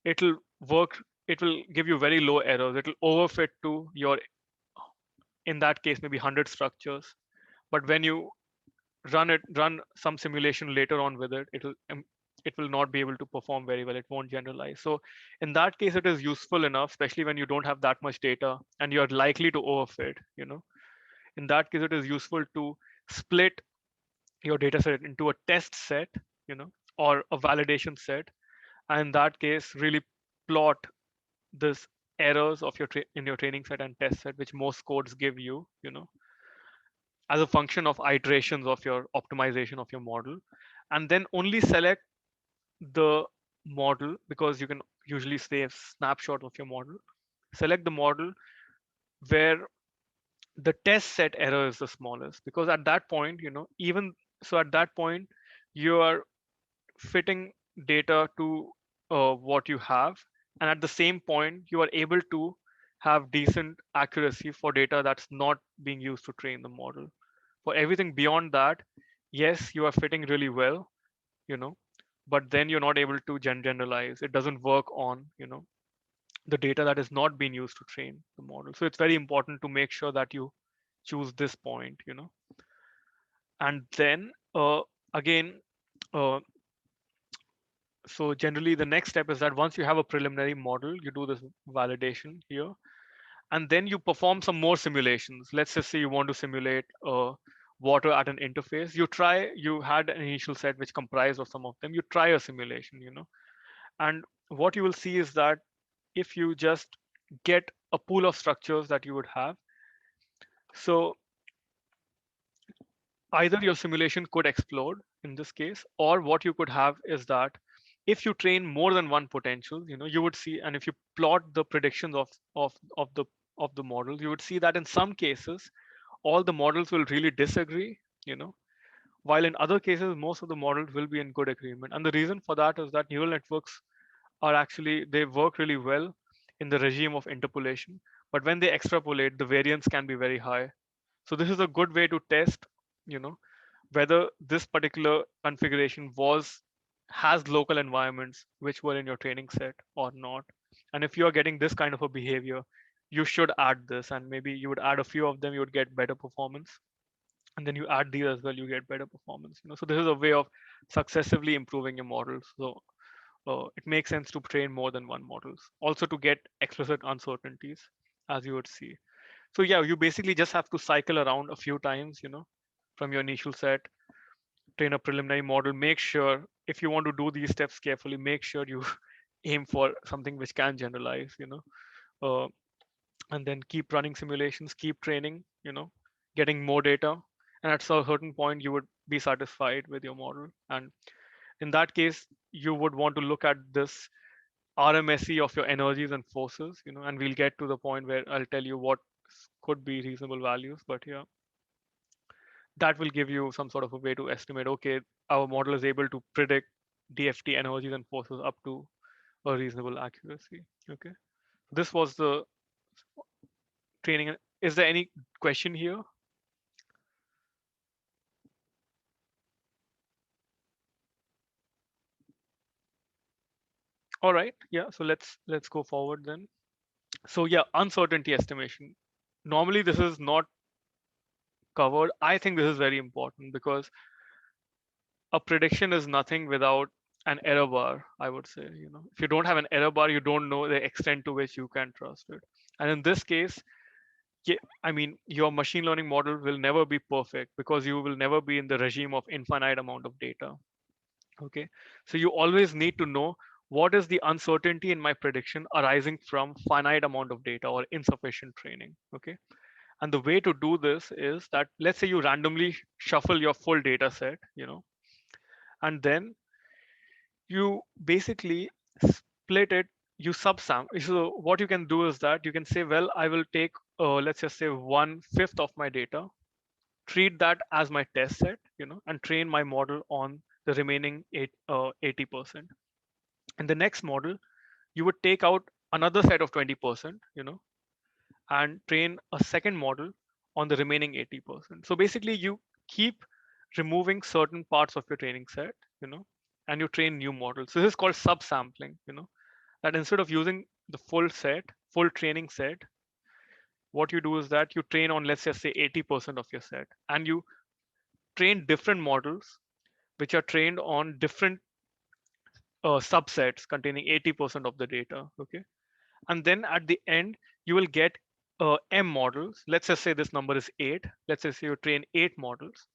it'll work, it will give you very low errors, it'll overfit to your, in that case, maybe 100 structures. But when you run some simulation later on with it, it will not be able to perform very well, it won't generalize. So in that case, it is useful enough, especially when you don't have that much data and you're likely to overfit, you know. In that case, it is useful to split your data set into a test set, you know, or a validation set. And in that case, really plot this errors of your in your training set and test set, which most codes give you, you know, as a function of iterations of your optimization of your model. And then only select the model, because you can usually save snapshot of your model. Select the model where the test set error is the smallest, because at that point, you know, even so at that point, you are fitting data to what you have, and at the same point you are able to have decent accuracy for data that's not being used to train the model. For everything beyond that, yes, you are fitting really well, you know, but then you're not able to generalize. It doesn't work on, you know, the data that is not being used to train the model. So it's very important to make sure that you choose this point, you know. And then again, uh, so generally the next step is that once you have a preliminary model, you do this validation here, and then you perform some more simulations. Let's just say you want to simulate water at an interface. You had an initial set which comprised of some of them. You try a simulation, you know, and what you will see is that if you just get a pool of structures that you would have, so either your simulation could explode in this case, or what you could have is that if you train more than one potential, you know, you would see, and if you plot the predictions of the model, you would see that in some cases all the models will really disagree, you know, while in other cases most of the models will be in good agreement. And the reason for that is that neural networks are actually, they work really well in the regime of interpolation, but when they extrapolate, the variance can be very high. So this is a good way to test, you know, whether this particular configuration has local environments which were in your training set or not. And if you are getting this kind of a behavior, you should add this, and maybe you would add a few of them, you would get better performance. And then you add these as well, you get better performance. So this is a way of successively improving your models. So it makes sense to train more than one models, also to get explicit uncertainties, as you would see. So yeah, you basically just have to cycle around a few times, from your initial set, train a preliminary model, make sure, if you want to do these steps carefully, make sure you aim for something which can generalize, uh, and then keep running simulations, keep training, getting more data. And at a certain point, you would be satisfied with your model. And in that case, you would want to look at this RMSE of your energies and forces, and we'll get to the point where I'll tell you what could be reasonable values. But yeah, that will give you some sort of a way to estimate, okay, our model is able to predict DFT energies and forces up to a reasonable accuracy. Okay, this was the training. Is there any question here? All right, yeah, so let's go forward then. So yeah, uncertainty estimation. Normally this is not covered. I think this is very important because a prediction is nothing without an error bar, I would say. If you don't have an error bar, you don't know the extent to which you can trust it. And in this case, I mean, your machine learning model will never be perfect because you will never be in the regime of infinite amount of data. Okay, so you always need to know what is the uncertainty in my prediction arising from finite amount of data or insufficient training. Okay, and the way to do this is that, let's say you randomly shuffle your full data set, and then you basically split it, you subsample. So what you can do is that you can say, well, I will take, let's just say 1/5 of my data, treat that as my test set, and train my model on the remaining 80%. And the next model, you would take out another set of 20%, and train a second model on the remaining 80%. So basically you keep removing certain parts of your training set, and you train new models. So this is called subsampling, that instead of using the full training set, what you do is that you train on, let's just say 80% of your set, and you train different models which are trained on different subsets containing 80% of the data. Okay, and then at the end you will get m models. Let's just say this number is 8. Let's just say you train 8 models.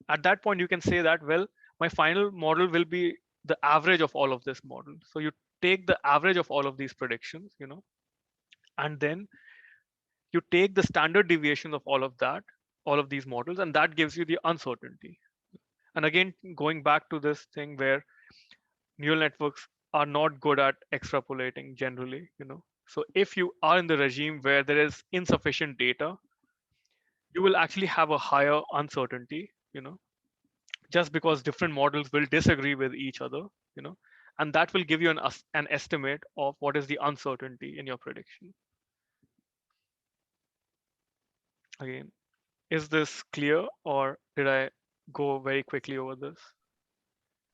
At that point you can say that, well, my final model will be the average of all of this model. So you take the average of all of these predictions, and then you take the standard deviation of all of these models, and that gives you the uncertainty. And again, going back to this thing where neural networks are not good at extrapolating generally, so if you are in the regime where there is insufficient data, you will actually have a higher uncertainty, just because different models will disagree with each other, and that will give you an estimate of what is the uncertainty in your prediction. Again, is this clear, or did I go very quickly over this?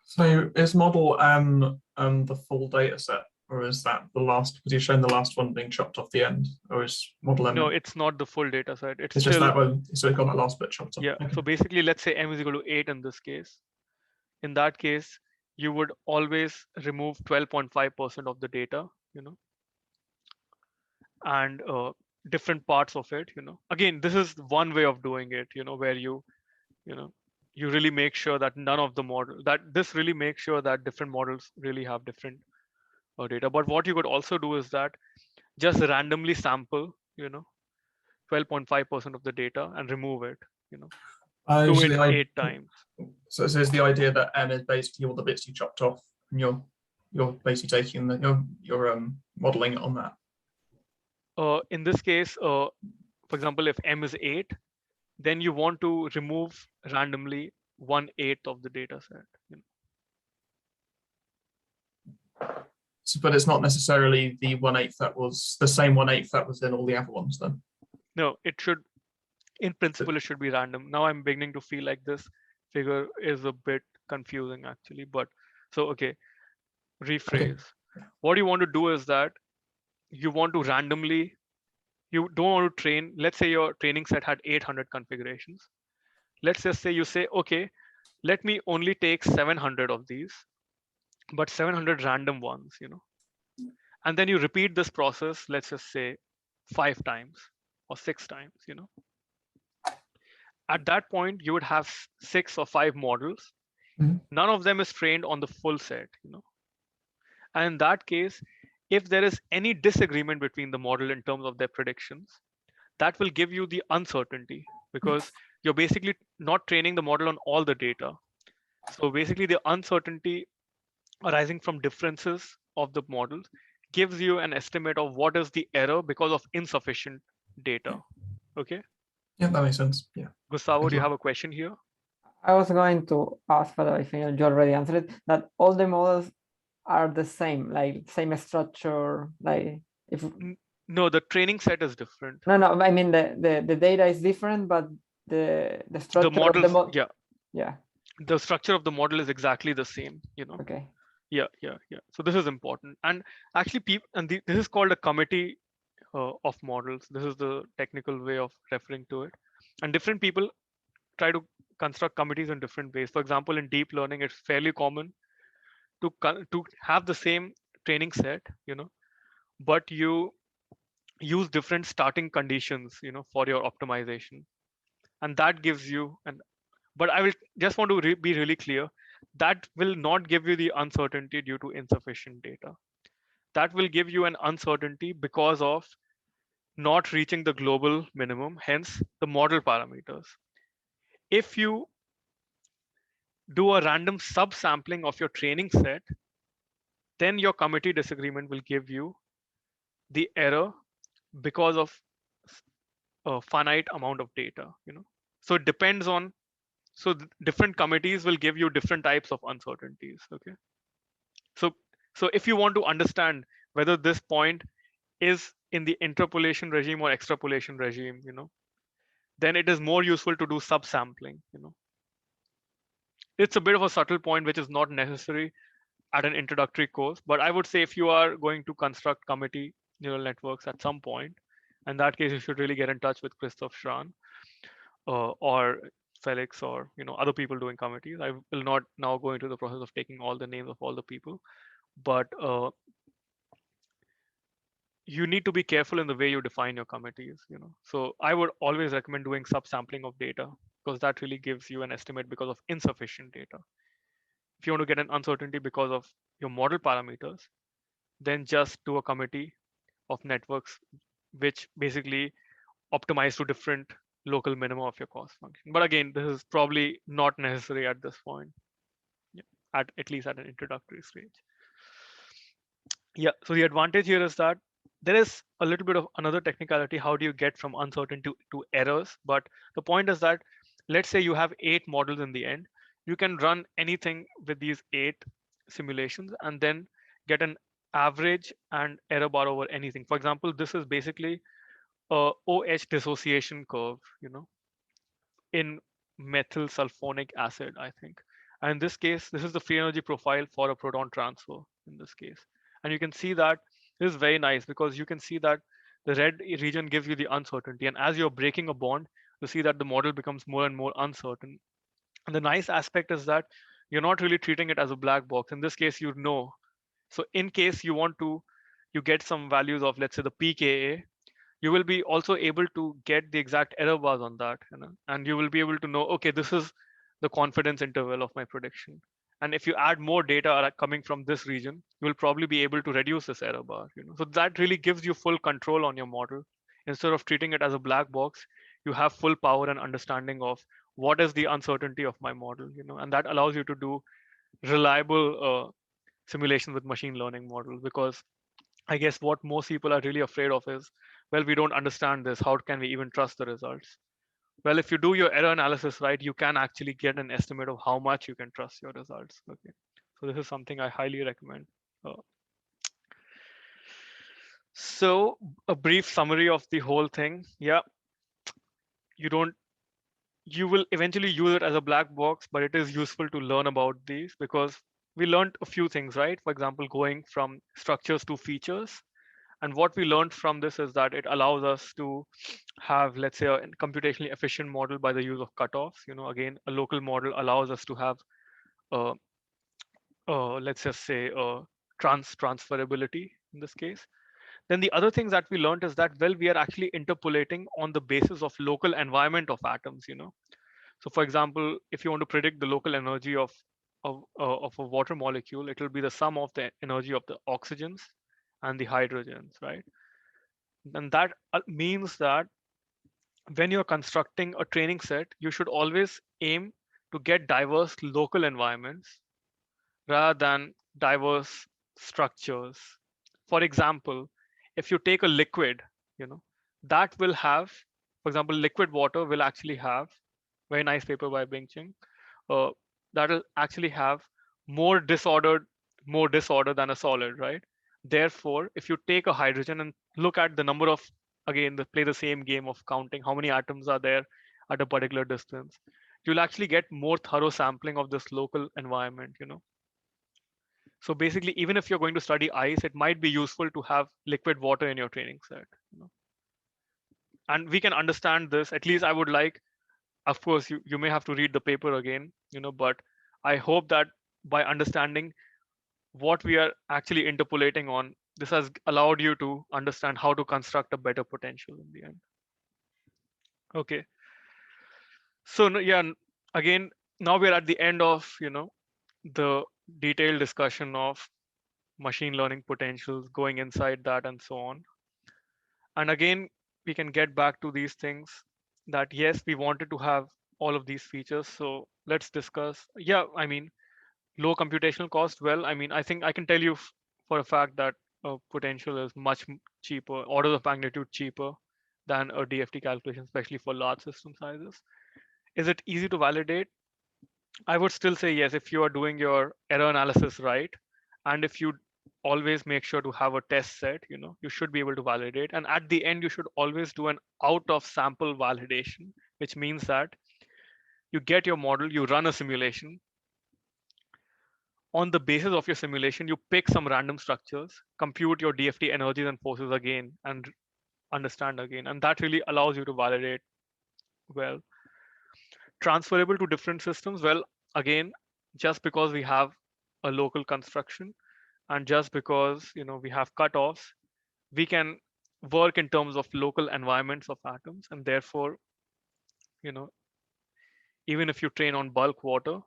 So is model the full data set, or is that the last? Because you've shown the last one being chopped off the end, or is model M? No, it's not the full data set. It's just that one. So it got that last bit chopped off. Yeah. Okay. So basically, let's say m is equal to 8 in this case. In that case, you would always remove 12.5% of the data, and different parts of it. Again, this is one way of doing it. Where you really make sure that none of the model this really makes sure that different models really have different data. But what you could also do is that just randomly sample 12.5% of the data and remove it, do it 8 times. So is the idea that M is basically all the bits you chopped off, and you're basically taking your modeling on that. In this case, for example, if M is 8, then you want to remove randomly 1/8 of the data set. So, but it's not necessarily the 1/8 that was the same 1/8 that was in all the other ones then? No, it should, in principle, it should be random. Now I'm beginning to feel like this figure is a bit confusing actually, but so, okay, rephrase. Okay. What you want to do is that you want to randomly you don't want to train, let's say your training set had 800 configurations. Let's just say you say, okay, let me only take 700 of these, but 700 random ones, and then you repeat this process, let's just say 5 times or 6 times, At that point, you would have 6 or 5 models. Mhm. None of them is trained on the full set, And in that case, if there is any disagreement between the model in terms of their predictions, that will give you the uncertainty because you're basically not training the model on all the data. So basically the uncertainty arising from differences of the models gives you an estimate of what is the error because of insufficient data. Okay. Yeah, that makes sense. Yeah. Gustavo, Thank do you you. have a question here? I was going to ask, but I think you already answered it, that all the models are the same, like same structure, like if No, the training set is different. no, I mean the data is different, but the structure The models, of the model, yeah, yeah, the structure of the model is exactly the same, okay. Yeah. So this is important, and actually, people, and this is called a committee of models. This is the technical way of referring to it, and different people try to construct committees in different ways. For example, in deep learning, it's fairly common to have the same training set, but you use different starting conditions, for your optimization, and that gives you an. But I will just want to be really clear. That will not give you the uncertainty due to insufficient data. That will give you an uncertainty because of not reaching the global minimum, hence the model parameters. If you do a random subsampling of your training set, then your committee disagreement will give you the error because of a finite amount of data, So it depends on, so different committees will give you different types of uncertainties, okay? So, so if you want to understand whether this point is in the interpolation regime or extrapolation regime, then it is more useful to do subsampling, It's a bit of a subtle point which is not necessary at an introductory course, but I would say if you are going to construct committee neural networks at some point, in that case, you should really get in touch with Christoph Schran or Felix or other people doing committees. I will not now go into the process of taking all the names of all the people, but you need to be careful in the way you define your committees. So I would always recommend doing subsampling of data because that really gives you an estimate because of insufficient data. If you want to get an uncertainty because of your model parameters, then just do a committee of networks which basically optimize to different local minima of your cost function. But again, this is probably not necessary at this point, at least at an introductory stage. Yeah, so the advantage here is that there is a little bit of another technicality. How do you get from uncertainty to errors? But the point is that, let's say you have 8 models in the end, you can run anything with these 8 simulations and then get an average and error bar over anything. For example, this is basically a OH dissociation curve, in methyl sulfonic acid, I think. And in this case, this is the free energy profile for a proton transfer in this case. And you can see that this is very nice because you can see that the red region gives you the uncertainty. And as you're breaking a bond, you see that the model becomes more and more uncertain. And the nice aspect is that you're not really treating it as a black box. In this case, you know. So in case you want to, you get some values of, let's say, the pKa, you will be also able to get the exact error bars on that, and you will be able to know, okay, this is the confidence interval of my prediction. And if you add more data coming from this region, you will probably be able to reduce this error bar. So that really gives you full control on your model. Instead of treating it as a black box, you have full power and understanding of what is the uncertainty of my model, and that allows you to do reliable simulation with machine learning models, because I guess what most people are really afraid of is, well, we don't understand this. How can we even trust the results? Well, if you do your error analysis right, you can actually get an estimate of how much you can trust your results. Okay, so this is something I highly recommend. So a brief summary of the whole thing. Yeah, you will eventually use it as a black box, but it is useful to learn about these because we learned a few things, right? For example, going from structures to features. And what we learned from this is that it allows us to have, let's say, a computationally efficient model by the use of cutoffs. Again, a local model allows us to have, let's just say, transferability in this case. Then the other things that we learned is that, well, we are actually interpolating on the basis of local environment of atoms. So for example, if you want to predict the local energy of a water molecule, it will be the sum of the energy of the oxygens and the hydrogens, right? And that means that when you're constructing a training set, you should always aim to get diverse local environments rather than diverse structures. For example, if you take a liquid, that will have, for example, liquid water will actually have, very nice paper by Bing-Ching, uh, that will actually have more disorder than a solid, right? Therefore, if you take a hydrogen and look at the number of, again, play the same game of counting how many atoms are there at a particular distance, you'll actually get more thorough sampling of this local environment. So basically, even if you're going to study ice, it might be useful to have liquid water in your training set. And we can understand this. At least I would like, of course, you may have to read the paper again, but I hope that by understanding what we are actually interpolating on, this has allowed you to understand how to construct a better potential in the end. Okay. So yeah, again, now we're at the end of, the detailed discussion of machine learning potentials, going inside that and so on. And again, we can get back to these things that, yes, we wanted to have all of these features. So let's discuss. Yeah, I mean, low computational cost. Well, I mean, I think I can tell you for a fact that potential is much cheaper, orders of magnitude cheaper than a DFT calculation, especially for large system sizes. Is it easy to validate? I would still say yes, if you are doing your error analysis right, and if you always make sure to have a test set, you should be able to validate. And at the end, you should always do an out of sample validation, which means that you get your model, you run a simulation. On the basis of your simulation, you pick some random structures, compute your DFT energies and forces again, and understand again. And that really allows you to validate well. Transferable to different systems. Well, again, just because we have a local construction and just because we have cutoffs, we can work in terms of local environments of atoms, and therefore, even if you train on bulk water,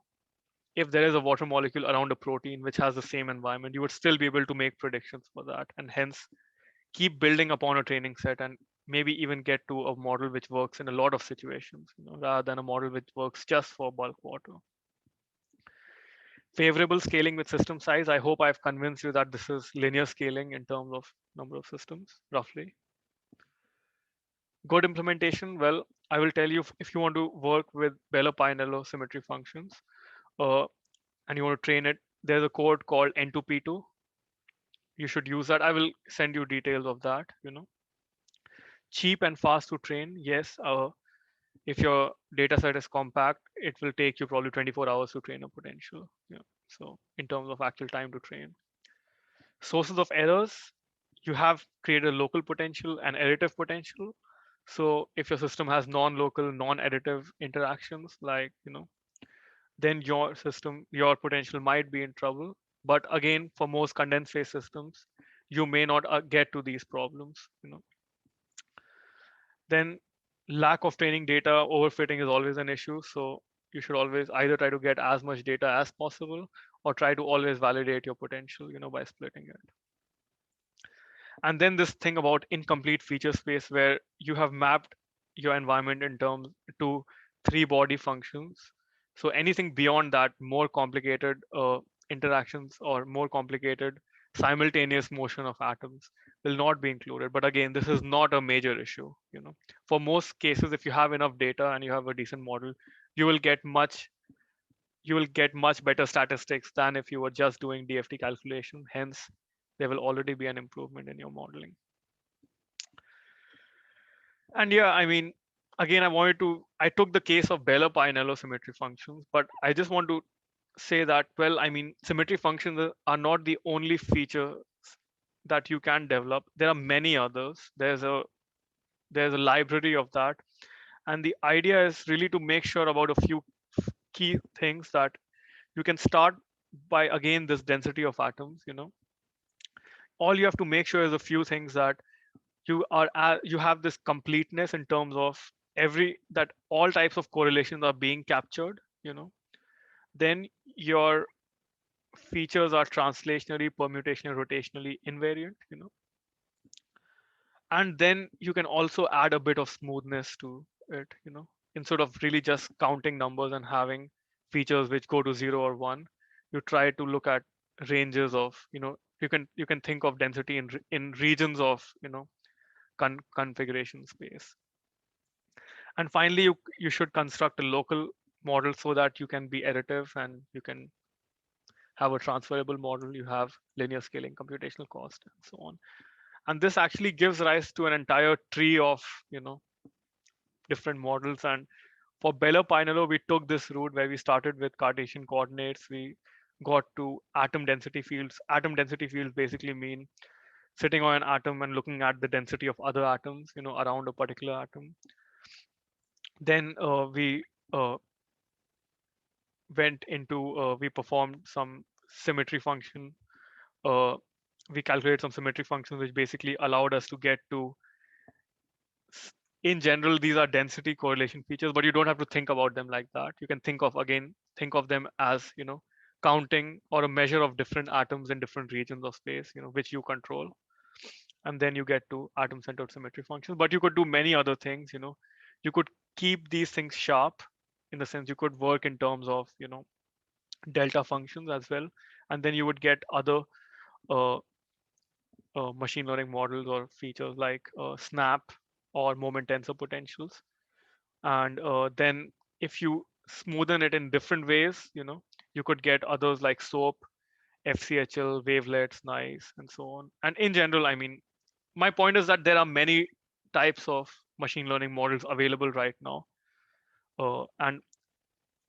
if there is a water molecule around a protein which has the same environment, you would still be able to make predictions for that, and hence keep building upon a training set and maybe even get to a model which works in a lot of situations, rather than a model which works just for bulk water. Favorable scaling with system size. I hope I've convinced you that this is linear scaling in terms of number of systems, roughly. Good implementation. Well, I will tell you, if you want to work with Bell-Pinello symmetry functions, and you want to train it, there's a code called N2P2. You should use that. I will send you details of that. Cheap and fast to train. Yes. If your data set is compact, it will take you probably 24 hours to train a potential. Yeah. So in terms of actual time to train. Sources of errors, you have created a local potential and additive potential. So if your system has non-local, non-additive interactions, like, then your potential might be in trouble. But again, for most condensed phase systems, you may not get to these problems. Then lack of training data, overfitting is always an issue. So you should always either try to get as much data as possible or try to always validate your potential, by splitting it. And then this thing about incomplete feature space, where you have mapped your environment in terms to 3 body functions. So anything beyond that, more complicated interactions or more complicated simultaneous motion of atoms will not be included. But again, this is not a major issue. For most cases, if you have enough data and you have a decent model, you will get much better statistics than if you were just doing DFT calculation. Hence, there will already be an improvement in your modeling. And yeah, I mean, again, I took the case of Bell-Pinello symmetry functions, but I just want to say that, well, I mean, symmetry functions are not the only features that you can develop. There are many others. There's a library of that, and the idea is really to make sure about a few key things that you can start by. Again, this density of atoms, all you have to make sure is a few things that you have this completeness in terms of that all types of correlations are being captured. Then your features are translationally, permutationally, rotationally invariant. And then you can also add a bit of smoothness to it. Instead of really just counting numbers and having features which go to 0 or 1, you try to look at ranges of. You can think of density in regions of configuration space. And finally, you should construct a local model so that you can be additive and you can have a transferable model. You have linear scaling, computational cost, and so on. And this actually gives rise to an entire tree of different models. And for Beller-Pinello, we took this route where we started with Cartesian coordinates. We got to atom density fields. Atom density fields basically mean sitting on an atom and looking at the density of other atoms, around a particular atom. Then we went into, we performed some symmetry function. We calculated some symmetry functions, which basically allowed us to get to, in general, these are density correlation features, but you don't have to think about them like that. You can think of them as, counting or a measure of different atoms in different regions of space, which you control. And then you get to atom-centered symmetry functions. But you could do many other things. You could keep these things sharp, in the sense you could work in terms of delta functions as well, and then you would get other machine learning models or features like snap or moment tensor potentials. And then if you smoothen it in different ways, you could get others like SOAP, FCHL, wavelets, nice, and so on. And in general, I mean, my point is that there are many types of machine learning models available right now. And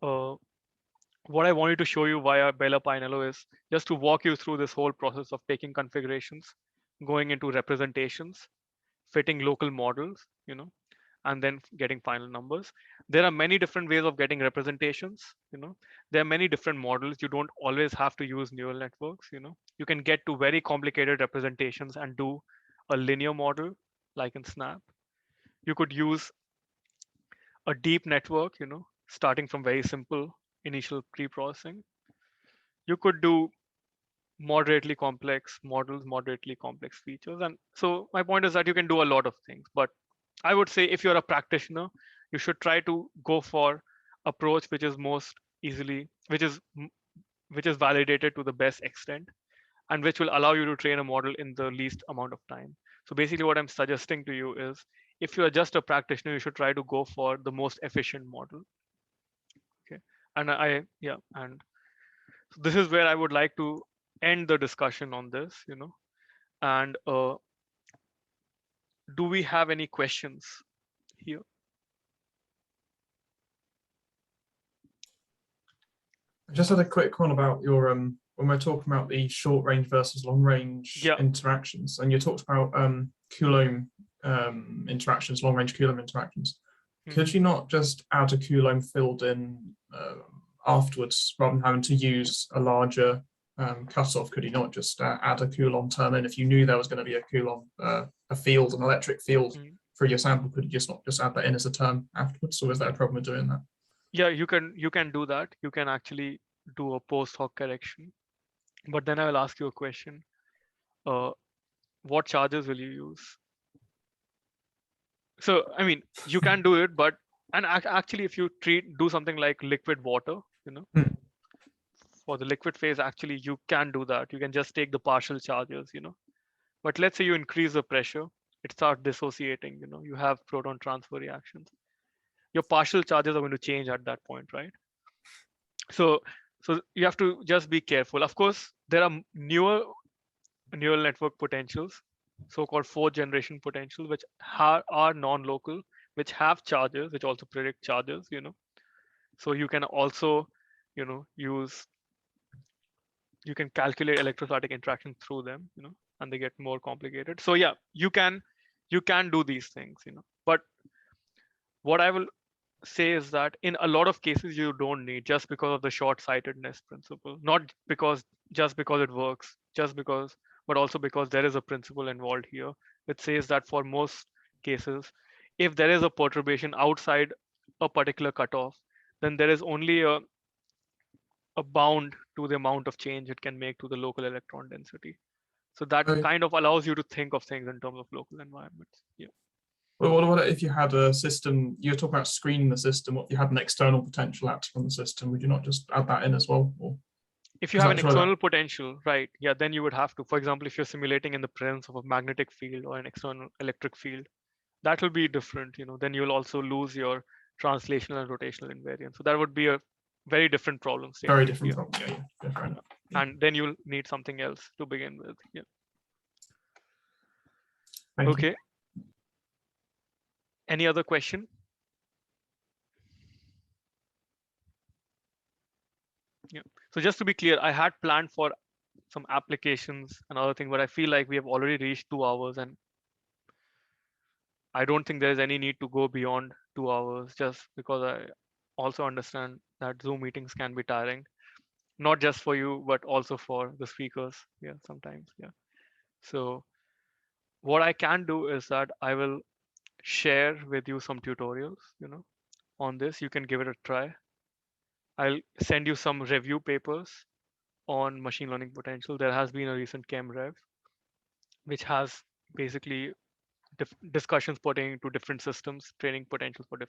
what I wanted to show you via Beller-Pinello is just to walk you through this whole process of taking configurations, going into representations, fitting local models, and then getting final numbers. There are many different ways of getting representations. There are many different models. You don't always have to use neural networks. You can get to very complicated representations and do a linear model, like in Snap. You could use a deep network, starting from very simple initial pre-processing. You could do moderately complex models, moderately complex features. And so my point is that you can do a lot of things. But I would say if you're a practitioner, you should try to go for approach which is most easily, which is validated to the best extent, and which will allow you to train a model in the least amount of time. So basically what I'm suggesting to you is, if you are just a practitioner, you should try to go for the most efficient model. Okay. And and so this is where I would like to end the discussion on this, and do we have any questions here? I just had a quick one about your when we're talking about the short range versus long range interactions, and you talked about Coulomb interactions, long range Coulomb interactions. Could you not just add a Coulomb field in afterwards, rather than having to use a larger cutoff? Could you not just add a Coulomb term in if you knew there was going to be a Coulomb a field, an electric field for your sample? Could you just not just add that in as a term afterwards, or is there a problem with doing that? Yeah, you can do that. You can actually do a post hoc correction, but then I will ask you a question. What charges will you use? So I mean, you can do it, but actually, if you do something like liquid water, for the liquid phase, actually you can do that. You can just take the partial charges, But let's say you increase the pressure, it starts dissociating. You have proton transfer reactions. Your partial charges are going to change at that point, right? So you have to just be careful. Of course, there are newer neural network potentials, so-called fourth generation potentials, which are non-local, which have charges, which also predict charges. So you can also, you can calculate electrostatic interaction through them. and they get more complicated. So yeah, you can do these things, but what I will say is that in a lot of cases you don't need, just because of the short-sightedness principle, not just because it works, but also because there is a principle involved here. It says that for most cases, if there is a perturbation outside a particular cutoff, then there is only a bound to the amount of change it can make to the local electron density. So that Okay. kind of allows you to think of things in terms of local environments. Yeah. Well, what if you had a system, you're talking about screening the system, what if you had an external potential acting on the system? Would you not just add that in as well? Or if you have an external potential, right, yeah, then you would have to. For example, if you're simulating in the presence of a magnetic field or an external electric field, that will be different. Then you'll also lose your translational and rotational invariance. So that would be a very different problem statement. Very different problem. Yeah, fair enough. Yeah. And then you'll need something else to begin with. Yeah. Thank Okay. you. Any other question? Yeah. So just to be clear, I had planned for some applications and other things, but I feel like we have already reached 2 hours, and I don't think there is any need to go beyond 2 hours, just because I also understand that Zoom meetings can be tiring, not just for you, but also for the speakers. Yeah, sometimes. Yeah. So what I can do is that I will share with you some tutorials, on this. You can give it a try. I'll send you some review papers on machine learning potential. There has been a recent ChemRev, which has basically discussions pertaining to different systems, training potential for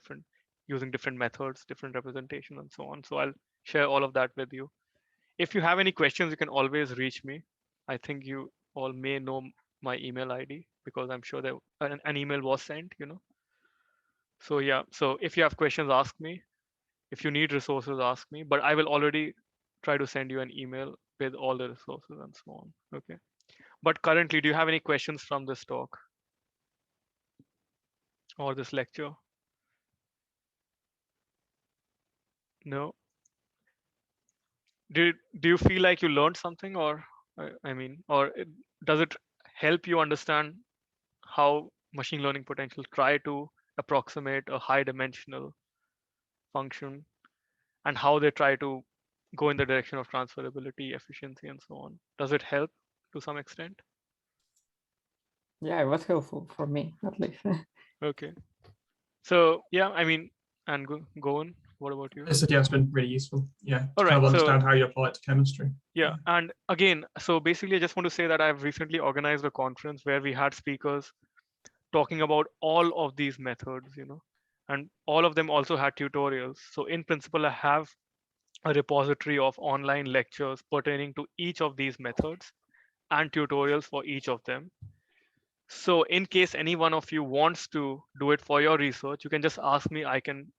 using different methods, different representation, and so on. So I'll share all of that with you. If you have any questions, you can always reach me. I think you all may know my email ID, because I'm sure that an email was sent, So yeah, so if you have questions, ask me. If you need resources, ask me, but I will already try to send you an email with all the resources and so on. Okay. But currently, do you have any questions from this talk or this lecture? No. Do you feel like you learned something, or does it help you understand how machine learning potentials try to approximate a high dimensional function, and how they try to go in the direction of transferability, efficiency, and so on? Does it help to some extent? Yeah, it was helpful for me, at least. Okay. So yeah, and go on. What about you? I said, yeah, it's been really useful. Yeah, All to right, kind of so understand how you apply it to chemistry. yeah, and again, so basically, I just want to say that I've recently organized a conference where we had speakers talking about all of these methods, and all of them also had tutorials. So in principle, I have a repository of online lectures pertaining to each of these methods and tutorials for each of them. So in case any one of you wants to do it for your research, you can just ask me. I can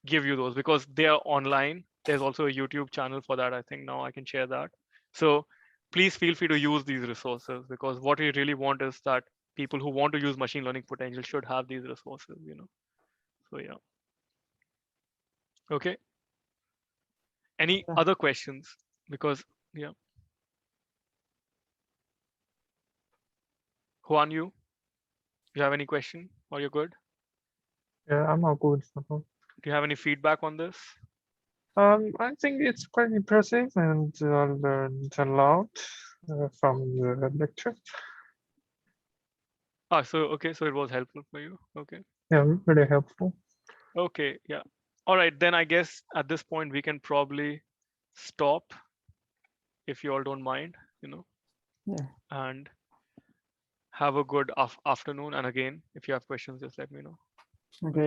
give you those because they are online. There's also a YouTube channel for that. I think now I can share that. So please feel free to use these resources, because what we really want is that people who want to use machine learning potential should have these resources, So yeah. Okay. Any other questions? Because yeah. Juan, you have any question, or you're good? Yeah, I'm all good. Do you have any feedback on this? I think it's quite impressive, and I learned a lot from the lecture. So okay, so it was helpful for you. Okay. Yeah, really helpful. Okay, yeah. All right, then I guess at this point we can probably stop, if you all don't mind, Yeah. and have a good afternoon. And again, if you have questions, just let me know. Okay.